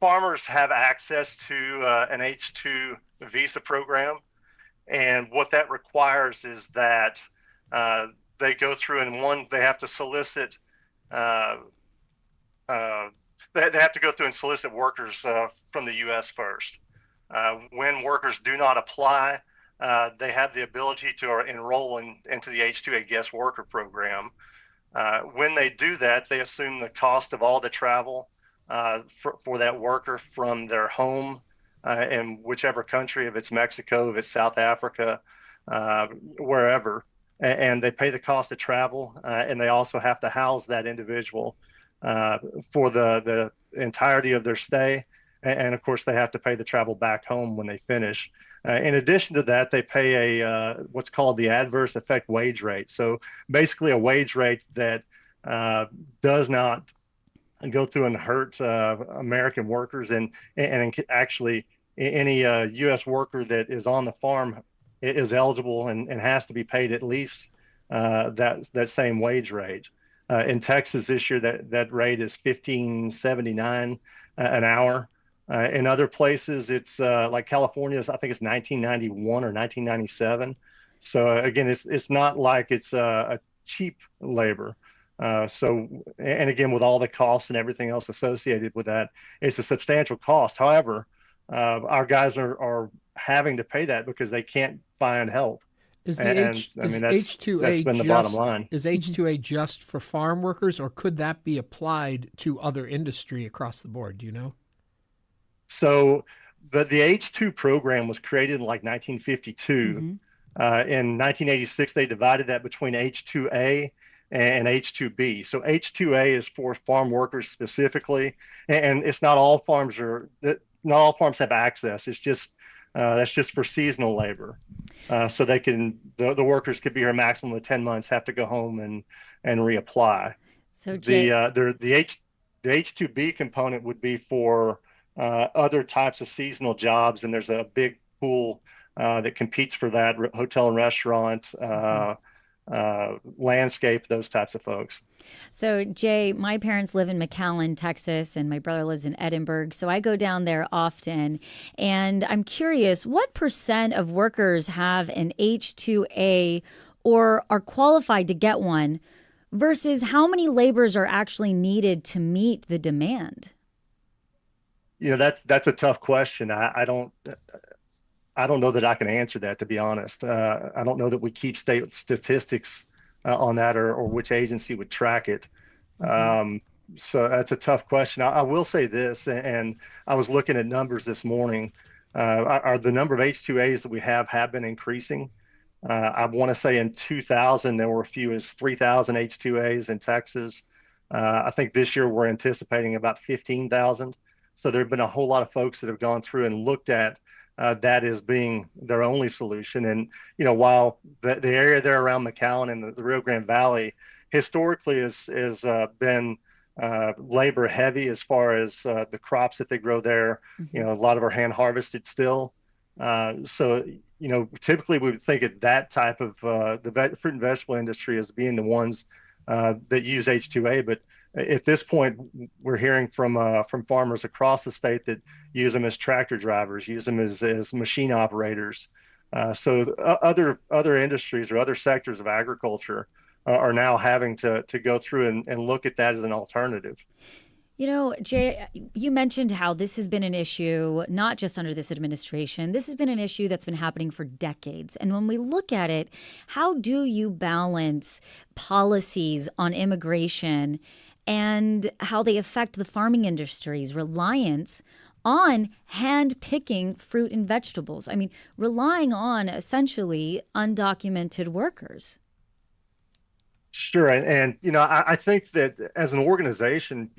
farmers have access to an H-2 visa program. And what that requires is that they go through and they have to solicit, they have to go through and solicit workers from the U.S. first. When workers do not apply, they have the ability to enroll into the H-2A guest worker program. When they do that, they assume the cost of all the travel for that worker from their home in whichever country, if it's Mexico, if it's South Africa, wherever. And they pay the cost of travel, and they also have to house that individual for the entirety of their stay. And of course, they have to pay the travel back home when they finish. In addition to that, they pay what's called the adverse effect wage rate. So basically a wage rate that does not go through and hurt American workers. And actually, any U.S. worker that is on the farm is eligible and has to be paid at least that same wage rate. In Texas this year, that rate is $15.79 an hour. In other places, it's like California's, I think it's $19.91 or $19.97. So again, it's not like it's a cheap labor. And again, with all the costs and everything else associated with that, it's a substantial cost. However, our guys are having to pay that because they can't find help. Is H-2A that's been the bottom line. Is H-2A just for farm workers, or could that be applied to other industry across the board? Do you know? So the H-2 program was created in like 1952. Mm-hmm. In 1986, they divided that between H-2A and H-2B. So H-2A is for farm workers specifically, and it's not all farms have access. It's just that's just for seasonal labor. So they can the workers could be here a maximum of 10 months, have to go home and reapply. So Jay, the H-2B component would be for other types of seasonal jobs, and there's a big pool that competes for that: hotel and restaurant, landscape, those types of folks. So Jay, my parents live in McAllen, Texas, and my brother lives in Edinburgh. So I go down there often, and I'm curious, what % of workers have an H-2A or are qualified to get one versus how many laborers are actually needed to meet the demand? That's a tough question. I don't know that I can answer that, to be honest. I don't know that we keep state statistics on that or which agency would track it. So that's a tough question. I will say this, and I was looking at numbers this morning. The number of H-2As that we have been increasing. I want to say in 2000, there were as few as 3,000 H-2As in Texas. I think this year we're anticipating about 15,000. So there have been a whole lot of folks that have gone through and looked at that as being their only solution. And, while the area there around McAllen and the Rio Grande Valley historically has been labor heavy as far as the crops that they grow there, a lot of are hand harvested still. So, typically we would think of that type of the fruit and vegetable industry as being the ones that use H-2A, but at this point, we're hearing from farmers across the state that use them as tractor drivers, use them as machine operators. So other industries or other sectors of agriculture are now having to go through and look at that as an alternative. You know, Jay, you mentioned how this has been an issue, not just under this administration. This has been an issue that's been happening for decades. And when we look at it, how do you balance policies on immigration and how they affect the farming industry's reliance on hand-picking fruit and vegetables? I mean, relying on essentially undocumented workers. Sure. And I think that as an organization,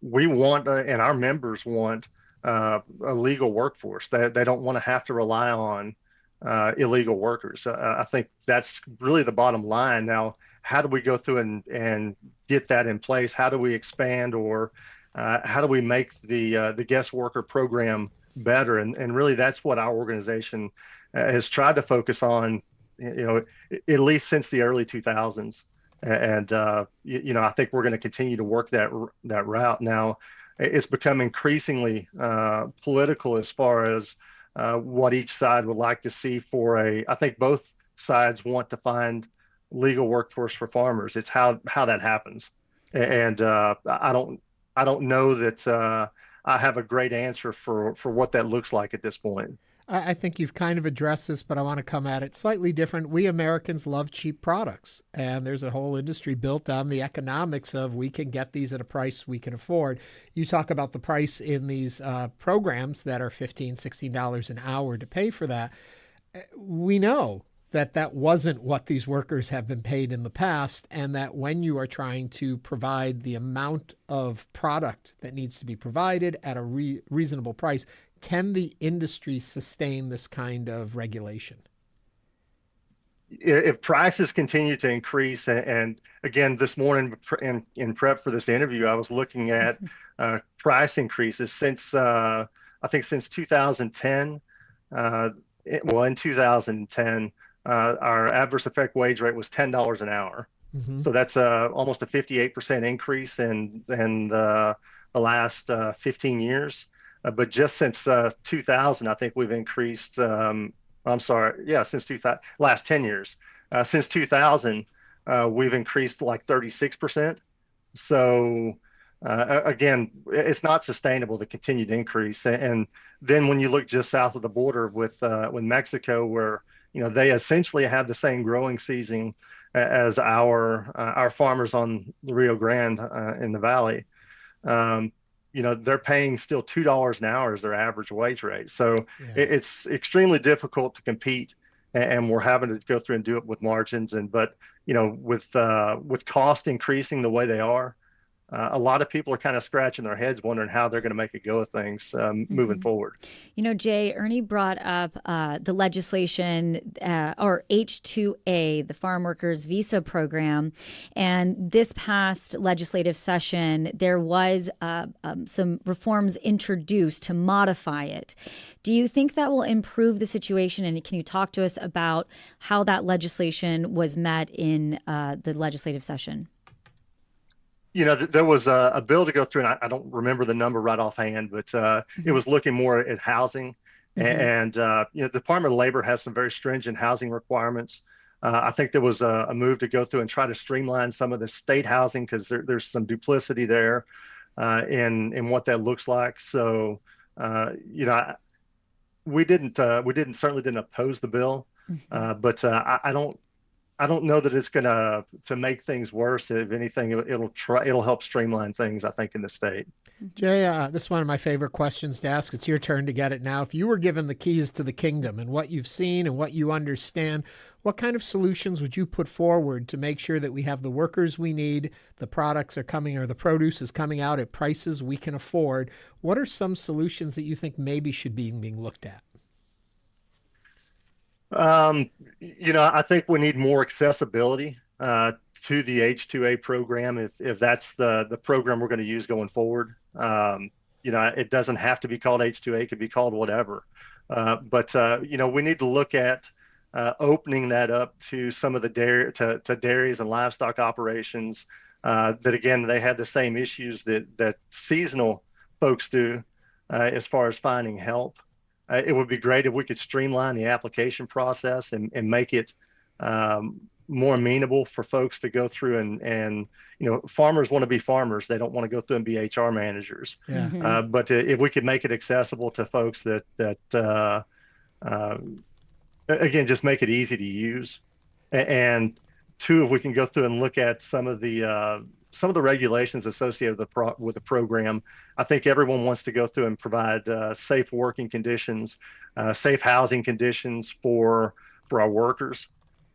we want and our members want a legal workforce. They don't want to have to rely on illegal workers. I think that's really the bottom line. Now, how do we go through and get that in place? How do we expand, or how do we make the guest worker program better? And really, that's what our organization has tried to focus on, at least since the early 2000s. And I think we're going to continue to work that route. Now, it's become increasingly political as far as what each side would like to see I think both sides want to find legal workforce for farmers. It's how that happens. And I don't know that I have a great answer for what that looks like at this point. I think you've kind of addressed this, but I want to come at it slightly different. We Americans love cheap products, and there's a whole industry built on the economics of we can get these at a price we can afford. You talk about the price in these programs that are $15, $16 an hour to pay for that. We know that wasn't what these workers have been paid in the past, and that when you are trying to provide the amount of product that needs to be provided at a reasonable price, can the industry sustain this kind of regulation? If prices continue to increase, and again, this morning in prep for this interview, I was looking at price increases since, I think since 2010. In 2010, our adverse effect wage rate was $10 an hour. Mm-hmm. So that's almost a 58% increase in the last 15 years. But just since 2000, I think we've increased, since 2000, last 10 years. Since 2000, we've increased like 36%. So again, it's not sustainable to continue to increase. And then when you look just south of the border with Mexico, where they essentially have the same growing season as our farmers on the Rio Grande in the valley. They're paying still $2 an hour as their average wage rate. So it's extremely difficult to compete, and we're having to go through and do it with margins. But with cost increasing the way they are, a lot of people are kind of scratching their heads wondering how they're going to make a go of things moving forward. Jay, Ernie brought up the legislation or H-2A, the Farm Workers Visa Program. And this past legislative session, there was some reforms introduced to modify it. Do you think that will improve the situation? And can you talk to us about how that legislation was met in the legislative session? There was a bill to go through, and I don't remember the number right offhand, but it was looking more at housing. And the Department of Labor has some very stringent housing requirements. I think there was a move to go through and try to streamline some of the state housing, because there's some duplicity there in what that looks like. So, we certainly didn't oppose the bill, but I don't know that it's going to make things worse. If anything, it'll help streamline things, I think, in the state. Jay, this is one of my favorite questions to ask. It's your turn to get it now. If you were given the keys to the kingdom and what you've seen and what you understand, what kind of solutions would you put forward to make sure that we have the workers we need, the products are coming, or the produce is coming out at prices we can afford? What are some solutions that you think maybe should be being looked at? I think we need more accessibility to the H-2A program, if that's the program we're going to use going forward. It doesn't have to be called H-2A; it could be called whatever. But we need to look at opening that up to some of the dairies and livestock operations that, again, they have the same issues that seasonal folks do as far as finding help. It would be great if we could streamline the application process and make it more amenable for folks to go through and farmers want to be farmers. They don't want to go through and be HR managers. Yeah. Mm-hmm. But if we could make it accessible to folks that again, just make it easy to use. And two, if we can go through and look at some of the regulations associated with the program. I think everyone wants to go through and provide safe working conditions, safe housing conditions for our workers.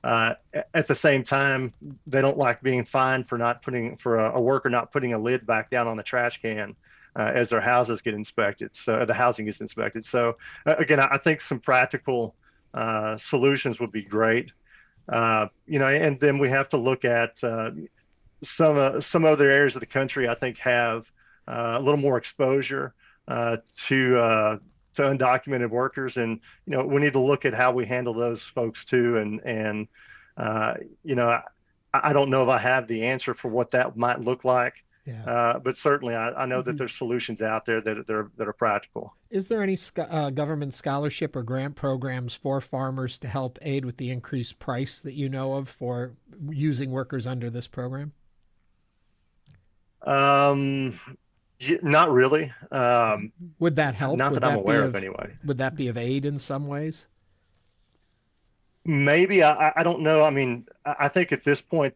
At the same time, they don't like being fined for a worker not putting a lid back down on the trash can as their houses get inspected. So the housing gets inspected. So again, I think some practical solutions would be great. And then we have to look at some other areas of the country. I think have a little more exposure to undocumented workers, and we need to look at how we handle those folks too. And I don't know if I have the answer for what that might look like. Yeah. But certainly I know that there's solutions out there that are practical. Is there any government scholarship or grant programs for farmers to help aid with the increased price that you know of for using workers under this program? Not really. Would that help? Not that I'm aware of, anyway. Would that be of aid in some ways? Maybe. I don't know. I mean, I think at this point,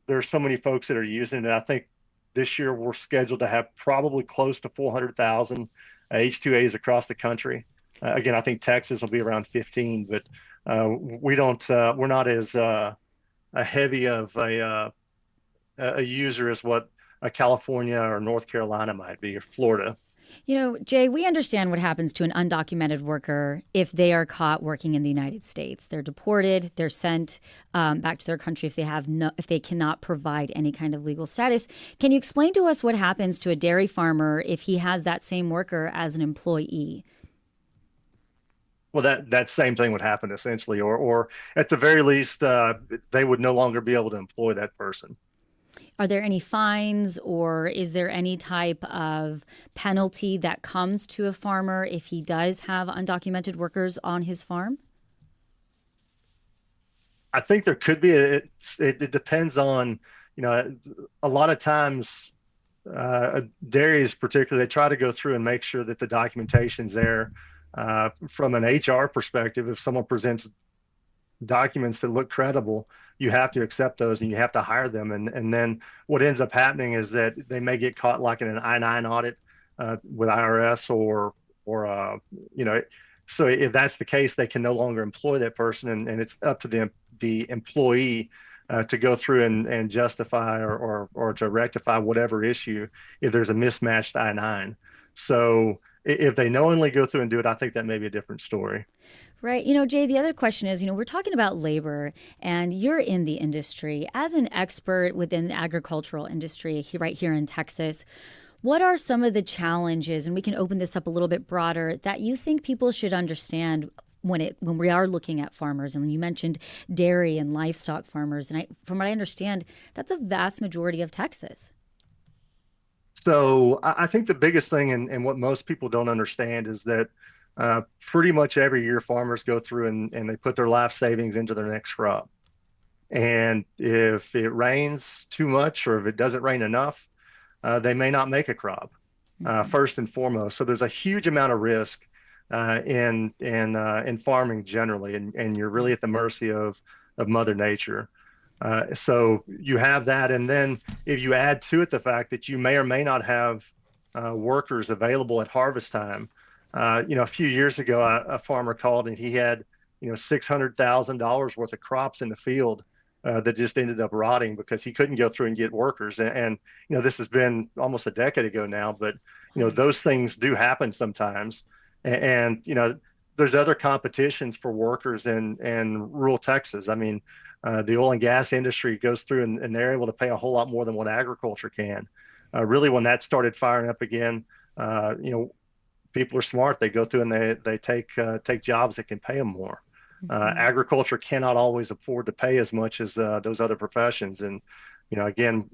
there's so many folks that are using it. I think this year we're scheduled to have probably close to 400,000 H-2As across the country. Again, I think Texas will be around 15, but we're not as heavy of a user as what California or North Carolina might be, or Florida. Jay, we understand what happens to an undocumented worker if they are caught working in the United States. They're deported. They're sent back to their country if they cannot provide any kind of legal status. Can you explain to us what happens to a dairy farmer if he has that same worker as an employee? Well, that same thing would happen essentially, or at the very least, they would no longer be able to employ that person. Are there any fines, or is there any type of penalty that comes to a farmer if he does have undocumented workers on his farm? I think there could be. It depends on, a lot of times dairies particularly, they try to go through and make sure that the documentation's there. From an HR perspective, if someone presents documents that look credible, you have to accept those and you have to hire them. And then what ends up happening is that they may get caught like in an I-9 audit with IRS or so if that's the case, they can no longer employ that person. And it's up to the employee to go through and justify or to rectify whatever issue if there's a mismatched I-9. So if they knowingly go through and do it, I think that may be a different story. Right. Jay, the other question is, we're talking about labor, and you're in the industry. As an expert within the agricultural industry right here in Texas, what are some of the challenges, and we can open this up a little bit broader, that you think people should understand when we are looking at farmers? And you mentioned dairy and livestock farmers, and from what I understand, that's a vast majority of Texas. So I think the biggest thing and what most people don't understand is that pretty much every year farmers go through and they put their life savings into their next crop. And if it rains too much or if it doesn't rain enough, they may not make a crop, first and foremost. So there's a huge amount of risk in farming generally, and you're really at the mercy of Mother Nature. So you have that, and then if you add to it the fact that you may or may not have workers available at harvest time. A few years ago, a farmer called and he had $600,000 worth of crops in the field that just ended up rotting because he couldn't go through and get workers. And this has been almost a decade ago now, but those things do happen sometimes. And there's other competitions for workers in rural Texas. I mean, the oil and gas industry goes through and they're able to pay a whole lot more than what agriculture can. Really, when that started firing up again, people are smart. They go through and they take jobs that can pay them more. Agriculture cannot always afford to pay as much as those other professions. And again,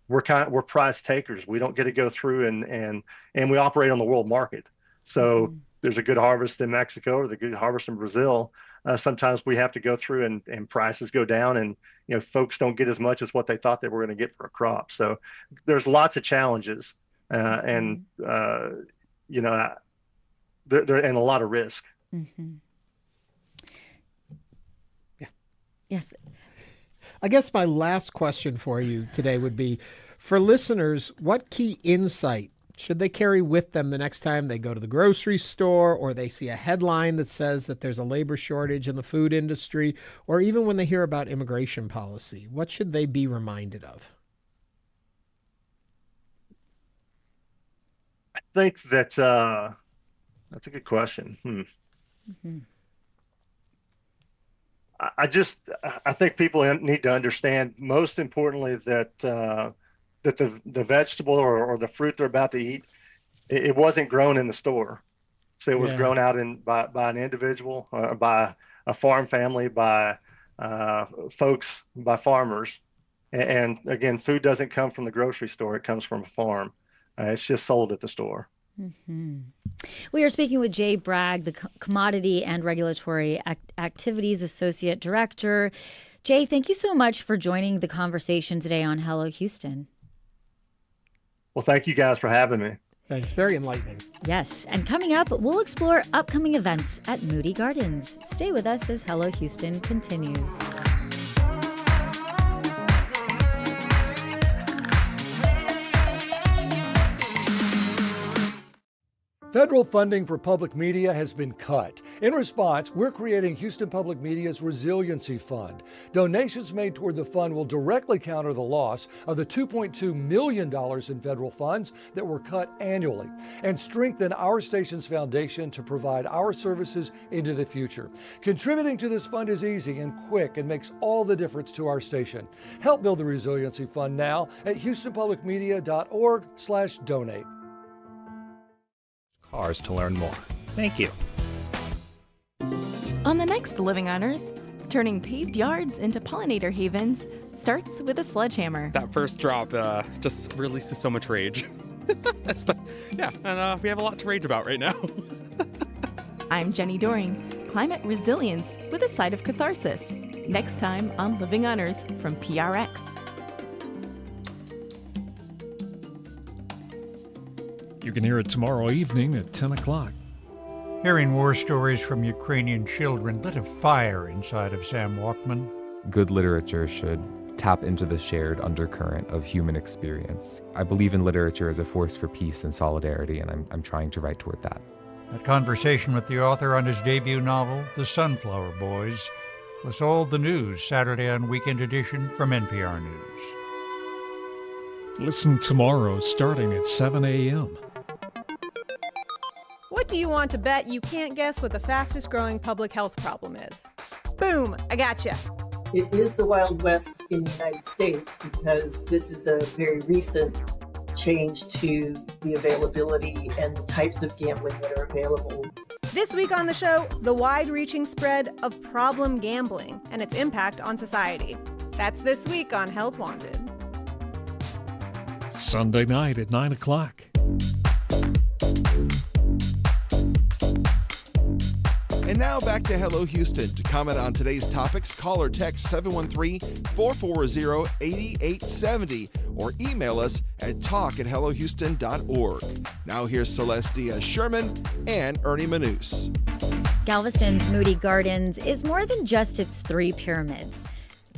we're price takers. We don't get to go through and we operate on the world market. So there's a good harvest in Mexico or the good harvest in Brazil. sometimes we have to go through and prices go down, and folks don't get as much as what they thought they were going to get for a crop. So there's lots of challenges, and there and a lot of risk. Mm-hmm. Yeah. Yes. I guess my last question for you today would be, for listeners, what key insight should they carry with them the next time they go to the grocery store, or they see a headline that says that there's a labor shortage in the food industry, or even when they hear about immigration policy? What should they be reminded of? I think that that's a good question. Mm-hmm. I think people need to understand, most importantly, that the vegetable or the fruit they're about to eat, it wasn't grown in the store. So it was grown out by an individual, by a farm family, by folks, by farmers. And again, food doesn't come from the grocery store. It comes from a farm. It's just sold at the store. Mm-hmm. We are speaking with Jay Bragg, the Commodity and Regulatory Activities Associate Director. Jay, thank you so much for joining the conversation today on Hello Houston. Well, thank you guys for having me. Thanks. Very enlightening. Yes. And coming up, we'll explore upcoming events at Moody Gardens. Stay with us as Hello Houston continues. Federal funding for public media has been cut. In response, we're creating Houston Public Media's Resiliency Fund. Donations made toward the fund will directly counter the loss of the $2.2 million in federal funds that were cut annually and strengthen our station's foundation to provide our services into the future. Contributing to this fund is easy and quick and makes all the difference to our station. Help build the Resiliency Fund now at houstonpublicmedia.org/donate. Cars to learn more. Thank you. On the next Living on Earth, turning paved yards into pollinator havens starts with a sledgehammer. That first drop just releases so much rage. Yeah, and we have a lot to rage about right now. I'm Jenny Doring, climate resilience with a side of catharsis. Next time on Living on Earth from PRX. You can hear it tomorrow evening at 10 o'clock. Hearing war stories from Ukrainian children lit a fire inside of Sam Walkman. Good literature should tap into the shared undercurrent of human experience. I believe in literature as a force for peace and solidarity, and I'm trying to write toward that. A conversation with the author on his debut novel, The Sunflower Boys, plus all the news Saturday on Weekend Edition from NPR News. Listen tomorrow starting at 7 a.m. What do you want to bet you can't guess what the fastest growing public health problem is? Boom, I gotcha. It is the Wild West in the United States because this is a very recent change to the availability and the types of gambling that are available. This week on the show, the wide-reaching spread of problem gambling and its impact on society. That's this week on Health Wanted. Sunday night at 9 o'clock. And now back to Hello Houston. To comment on today's topics, call or text 713-440-8870 or email us at talk@hellohouston.org. Now here's Celestia Sherman and Ernie Manous. Galveston's Moody Gardens is more than just its 3 pyramids.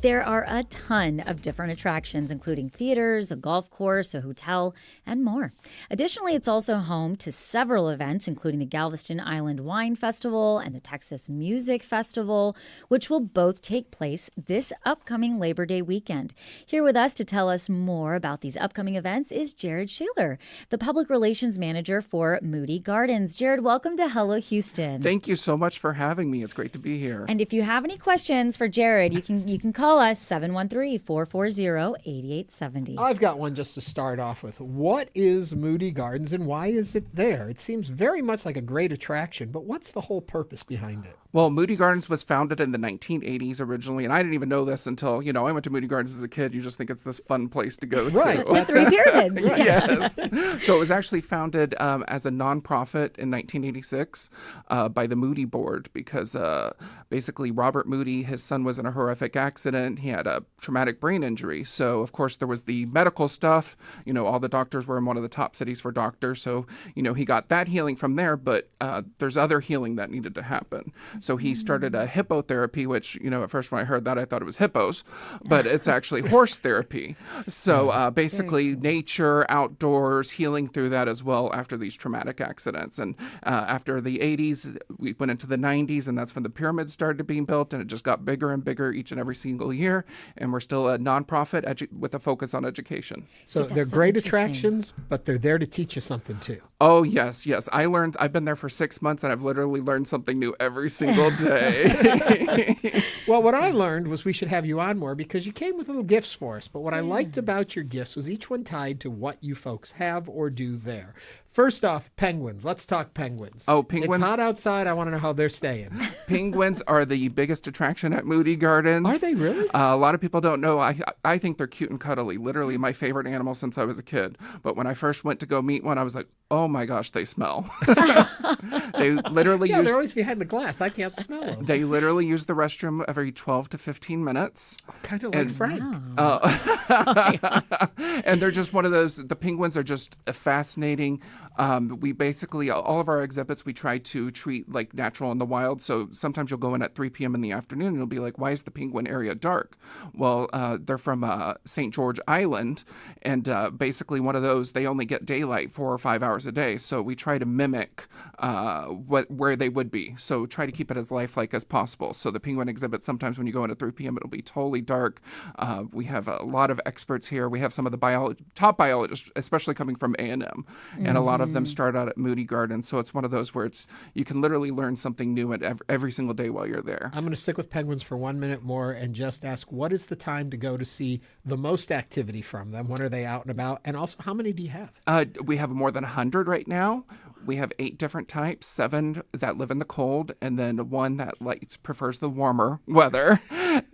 There are a ton of different attractions, including theaters, a golf course, a hotel, and more. Additionally, it's also home to several events, including the Galveston Island Wine Festival and the Texas Music Festival, which will both take place this upcoming Labor Day weekend. Here with us to tell us more about these upcoming events is Jared Schaller, the Public Relations Manager for Moody Gardens. Jared, welcome to Hello Houston. Thank you so much for having me. It's great to be here. And if you have any questions for Jared, you can call call us 713-440-8870. I've got one just to start off with. What is Moody Gardens and why is it there? It seems very much like a great attraction, but what's the whole purpose behind it? Well, Moody Gardens was founded in the 1980s originally, and I didn't even know this until, I went to Moody Gardens as a kid. You just think it's this fun place to go right. to. The three pyramids. Yes. So it was actually founded as a nonprofit in 1986 by the Moody Board because basically Robert Moody, his son was in a horrific accident. He had a traumatic brain injury. So, of course, there was the medical stuff. All the doctors were in one of the top cities for doctors. So, he got that healing from there, but there's other healing that needed to happen. So he started a hippotherapy, which, at first when I heard that, I thought it was hippos, but it's actually horse therapy. So basically nature, outdoors, healing through that as well after these traumatic accidents. And after the 80s, we went into the 90s, and that's when the pyramids started being built, and it just got bigger and bigger each and every single year. And we're still a nonprofit with a focus on education. So they're great attractions, but they're there to teach you something too. Oh, yes. I've been there for 6 months, and I've literally learned something new every single day. Well, what I learned was we should have you on more because you came with little gifts for us. But what I liked about your gifts was each one tied to what you folks have or do there. First off, penguins. Let's talk penguins. Oh, penguins. It's hot outside. I want to know how they're staying. Penguins are the biggest attraction at Moody Gardens. Are they really? A lot of people don't know. I think they're cute and cuddly. Literally my favorite animal since I was a kid. But when I first went to go meet one, I was like, oh my gosh, they smell. They literally they're always behind the glass. I can't smell them. They literally use the restroom every 12 to 15 minutes. Kind of like Frank. And they're just one of those, the penguins are just fascinating. We basically, all of our exhibits, we try to treat like natural in the wild. So sometimes you'll go in at 3 p.m. in the afternoon and you'll be like, why is the penguin area dark? Well, they're from St. George Island. And basically one of those, they only get daylight 4 or 5 hours a day. So we try to mimic where they would be. So try to keep it as lifelike as possible. So the penguin exhibit, sometimes when you go in at 3 p.m., it'll be totally dark. We have a lot of experts here. We have some of the top biologists, especially coming from A&M. And a lot of them start out at Moody Gardens. So it's one of those where you can literally learn something new every single day while you're there. I'm going to stick with penguins for 1 minute more and just ask, what is the time to go to see the most activity from them? When are they out and about? And also, how many do you have? We have more than 100 right now. We have 8 different types, 7 that live in the cold, and then 1 that prefers the warmer weather.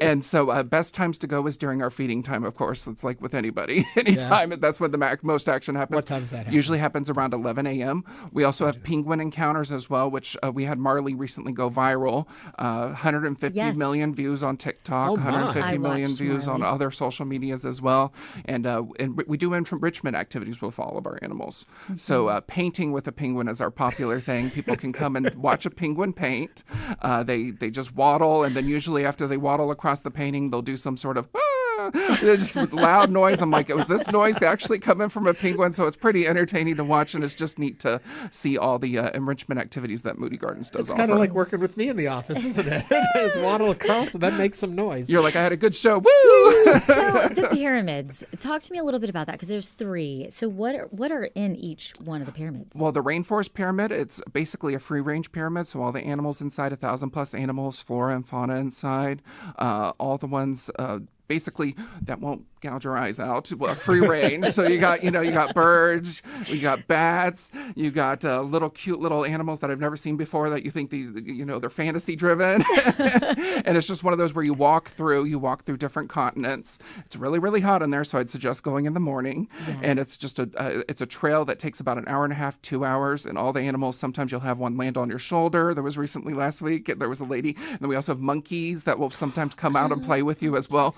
And so best times to go is during our feeding time, of course. It's like with anybody. Anytime, that's when the most action happens. What time does that happen? Usually happens around 11 a.m. We also have penguin encounters as well, which we had Marley recently go viral. 150 million views on TikTok, 150 million views on other social medias as well. And we do enrichment activities with all of our animals. So painting with a penguin is our popular thing. People can come and watch a penguin paint. They just waddle, and then usually after they waddle across the painting, they'll do some sort of just loud noise. I'm like, was this noise actually coming from a penguin? So it's pretty entertaining to watch, and it's just neat to see all the enrichment activities that Moody Gardens does. It's kind of like working with me in the office, isn't it? Just waddle across and then make some noise. You're like, I had a good show. Woo! So the pyramids, talk to me a little bit about that, because there's 3. So what are in each one of the pyramids? Well, the Rainforest Pyramid, it's basically a free-range pyramid, so all the animals inside, 1,000+ animals, flora and fauna inside, all the ones basically that won't gouge your eyes out. Well, free range. So you got birds, you got bats, you got cute little animals that I've never seen before that you think they're fantasy driven. And it's just one of those where you walk through different continents. It's really, really hot in there, so I'd suggest going in the morning. Yes. And it's just it's a trail that takes about 1.5 hours, 2 hours, and all the animals, sometimes you'll have one land on your shoulder. There was recently last week, there was a lady, and then we also have monkeys that will sometimes come out and play with you as well.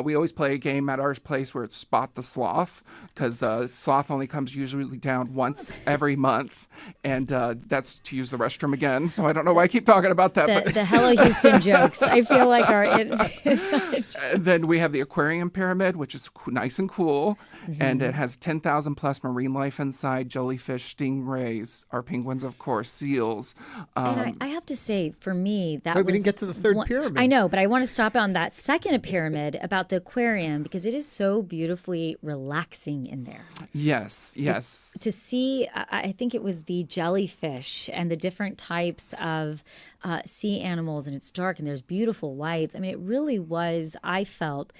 We always play a game at our place where it's Spot the Sloth, because sloth only comes usually down once every month, and that's to use the restroom again. So I don't know why I keep talking about that. The Hello Houston jokes, I feel like are inside. Then we have the Aquarium Pyramid, which is nice and cool, and it has 10,000 plus marine life inside: jellyfish, stingrays, our penguins, of course, seals. And I have to say, for me, that we didn't get to the third pyramid. I know, but I want to stop on that second pyramid. said about the aquarium, because it is so beautifully relaxing in there. Yes. To see, I think it was the jellyfish and the different types of sea animals, and it's dark and there's beautiful lights. I mean, it really was, I felt,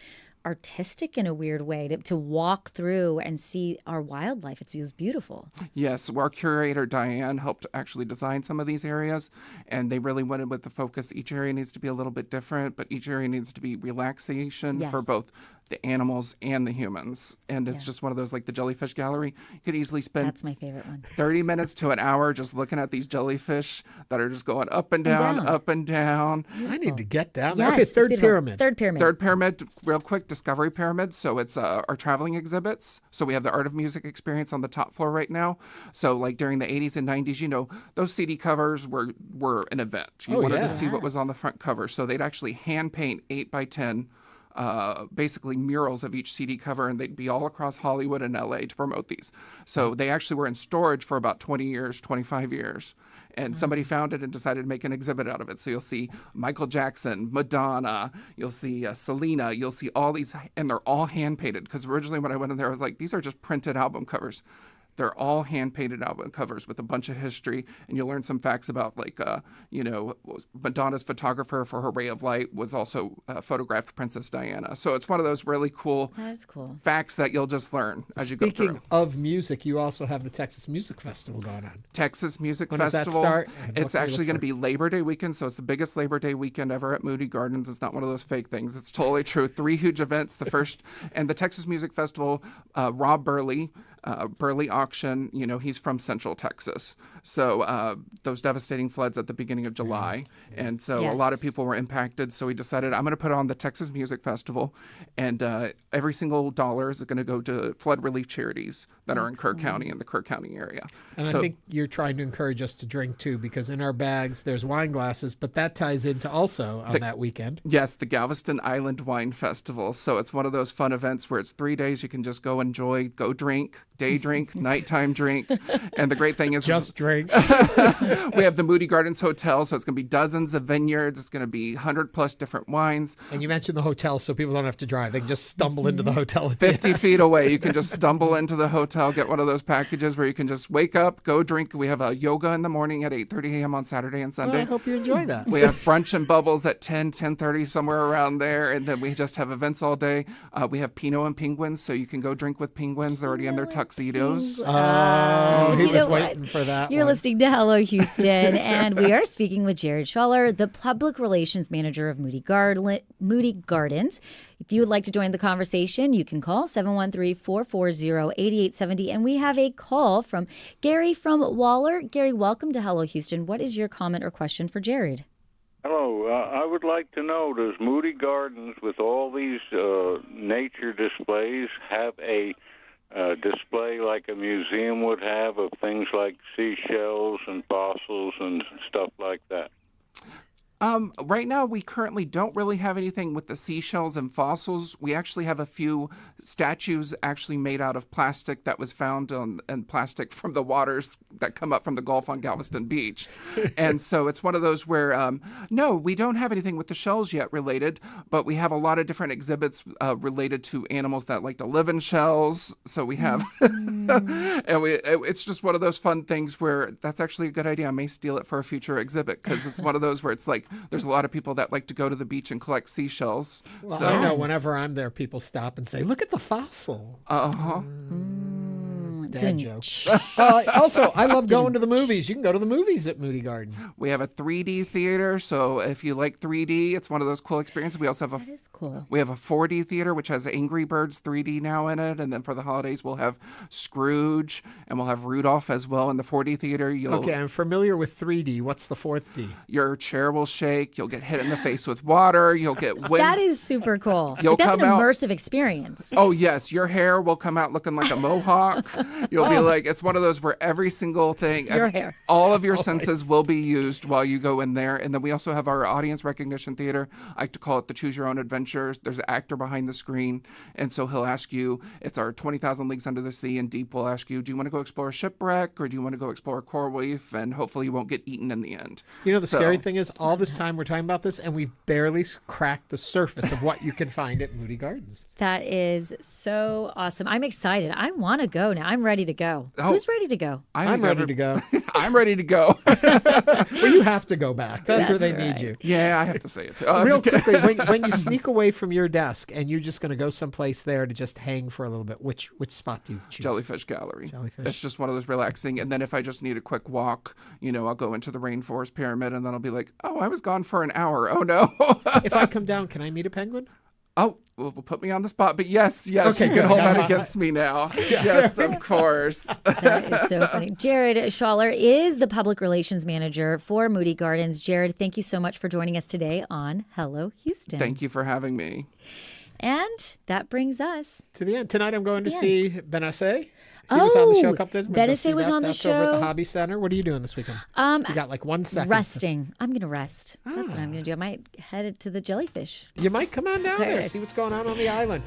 artistic in a weird way to walk through and see our wildlife. It was beautiful. Yes, our curator Diane helped actually design some of these areas, and they really wanted with the focus. Each area needs to be a little bit different, but each area needs to be relaxation for both the animals and the humans. And it's just one of those, like the jellyfish gallery. You could easily spend That's my favorite one. 30 minutes to an hour just looking at these jellyfish that are just going up and down, up and down. I need to get down. Yes, Okay, third it's pyramid. Third pyramid. Third pyramid, real quick, Discovery Pyramid. So it's our traveling exhibits. So we have the Art of Music experience on the top floor right now. So like during the 80s and 90s, you know, those CD covers were an event. You wanted to see what was on the front cover. So they'd actually hand paint 8x10 basically murals of each CD cover, and they'd be all across Hollywood and LA to promote these. So they actually were in storage for about 20 years, 25 years. And somebody found it and decided to make an exhibit out of it. So you'll see Michael Jackson, Madonna, you'll see Selena, you'll see all these, and they're all hand-painted. Because originally when I went in there, I was like, these are just printed album covers. They're all hand-painted album covers with a bunch of history, and you'll learn some facts about, like, Madonna's photographer for her Ray of Light was also photographed Princess Diana. So it's one of those really cool, facts that you'll just learn as you go through. Speaking of music, you also have the Texas Music Festival going on. Texas Music When Festival. Does that start? It's actually going to be Labor Day weekend, so it's the biggest Labor Day weekend ever at Moody Gardens. It's not one of those fake things. It's totally true. 3 huge events. The first, and the Texas Music Festival, Rob Burley Auction, you know, he's from Central Texas. So those devastating floods at the beginning of July. And so a lot of people were impacted. So he decided, I'm going to put on the Texas Music Festival. And every single dollar is going to go to flood relief charities that are in Kerr County and the Kerr County area. And so, I think you're trying to encourage us to drink too, because in our bags there's wine glasses, but that ties into also on that weekend. Yes, the Galveston Island Wine Festival. So it's one of those fun events where it's 3 days. You can just go enjoy, go drink, day drink, nighttime drink. And the great thing is just drink. We have the Moody Gardens Hotel, so it's going to be dozens of vineyards. It's going to be 100+ different wines. And you mentioned the hotel, so people don't have to drive. They can just stumble into the hotel. 50 feet away, you can just stumble into the hotel, get one of those packages where you can just wake up, go drink. We have a yoga in the morning at 8:30 a.m. on Saturday and Sunday. Well, I hope you enjoy that. We have brunch and bubbles at 10:30, somewhere around there. And then we just have events all day. We have Pinot and penguins, so you can go drink with penguins. They're already in their tuxedos. He was waiting for that. You're listening to Hello Houston, and we are speaking with Jared Schaller, the Public Relations Manager of Moody Gardens. If you would like to join the conversation, you can call 713-440-8870. And we have a call from Gary from Waller. Gary, welcome to Hello Houston. What is your comment or question for Jared? Hello. I would like to know, does Moody Gardens, with all these nature displays, have a display like a museum would have of things like seashells and fossils and stuff like that? Right now, we currently don't really have anything with the seashells and fossils. We actually have a few statues actually made out of plastic that was found and plastic from the waters that come up from the Gulf on Galveston Beach. And so it's one of those where, no, we don't have anything with the shells yet related, but we have a lot of different exhibits related to animals that like to live in shells. So we have, and it's just one of those fun things where that's actually a good idea. I may steal it for a future exhibit because it's one of those where it's like, there's a lot of people that like to go to the beach and collect seashells. Well, so, I know whenever I'm there, people stop and say, look at the fossil. Dad joke. Also, I love going to the movies. You can go to the movies at Moody Garden. We have a 3D theater, so if you like 3D, it's one of those cool experiences. We also have we have a 4D theater, which has Angry Birds 3D now in it, and then for the holidays, we'll have Scrooge, and we'll have Rudolph as well in the 4D theater. Okay, I'm familiar with 3D. What's the 4th D? Your chair will shake. You'll get hit in the face with water. You'll get winds. That is super cool. You'll That's come an out, immersive experience. Oh, yes. Your hair will come out looking like a mohawk. You'll be like, it's one of those where every single thing, Your hair. all of your senses will be used while you go in there. And then we also have our audience recognition theater. I like to call it the Choose Your Own Adventure. There's an actor behind the screen. And so he'll ask you, it's our 20,000 Leagues Under the Sea, and Deep will ask you, do you want to go explore a shipwreck or do you want to go explore a coral reef? And hopefully you won't get eaten in the end. You know, the scary thing is all this time we're talking about this and we've barely cracked the surface of what you can find at Moody Gardens. That is so awesome. I'm excited. I want to go now. I'm ready to go. Who's ready to go? I'm ready to go. I'm ready to go. Well, you have to go back. That's where they need you. Yeah, I have to say it. Real quickly, when you sneak away from your desk and you're just going to go someplace there to just hang for a little bit, which spot do you choose? Jellyfish Gallery. Jellyfish. It's just one of those relaxing. And then if I just need a quick walk, I'll go into the Rainforest Pyramid and then I'll be like, oh, I was gone for an hour. Oh, no. If I come down, can I meet a penguin? Oh, well, put me on the spot. But yes, Okay, you good. can hold that against me now. Yes, of course. That is so funny. Jared Schaller is the public relations manager for Moody Gardens. Jared, thank you so much for joining us today on Hello Houston. Thank you for having me. And that brings us to the end. Tonight I'm going to see Benasse. He Oh, was on the show a couple days ago. Benasse was on the That's over at show. the Hobby Center. What are you doing this weekend? You got like 1 second. Resting. I'm going to rest. That's what I'm going to do. I might head to the jellyfish. You might come on down there, see what's going on the island.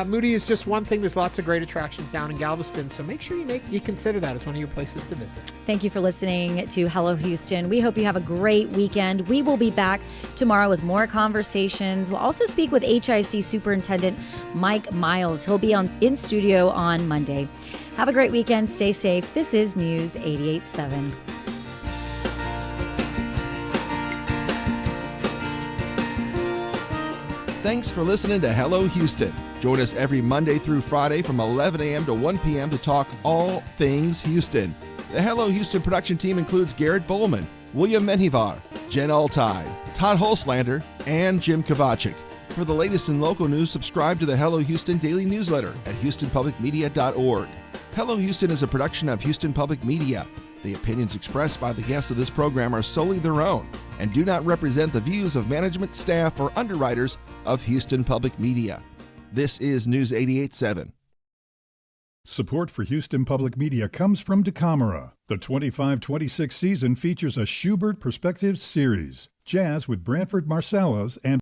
Moody is just one thing. There's lots of great attractions down in Galveston, so make sure you consider that as one of your places to visit. Thank you for listening to Hello Houston. We hope you have a great weekend. We will be back tomorrow with more conversations. We'll also speak with HISD Superintendent Mike Miles. He'll be in studio on Monday. Have a great weekend. Stay safe. This is News 88.7. Thanks for listening to Hello Houston. Join us every Monday through Friday from 11 a.m. to 1 p.m. to talk all things Houston. The Hello Houston production team includes Garrett Bowman, William Menjivar, Jen Altide, Todd Holslander, and Jim Kovacic. For the latest in local news, subscribe to the Hello Houston daily newsletter at houstonpublicmedia.org. Hello Houston is a production of Houston Public Media. The opinions expressed by the guests of this program are solely their own and do not represent the views of management, staff, or underwriters of Houston Public Media. This is News 88.7. Support for Houston Public Media comes from Dekamera. The 25-26 season features a Schubert Perspectives series, jazz with Branford Marsalis and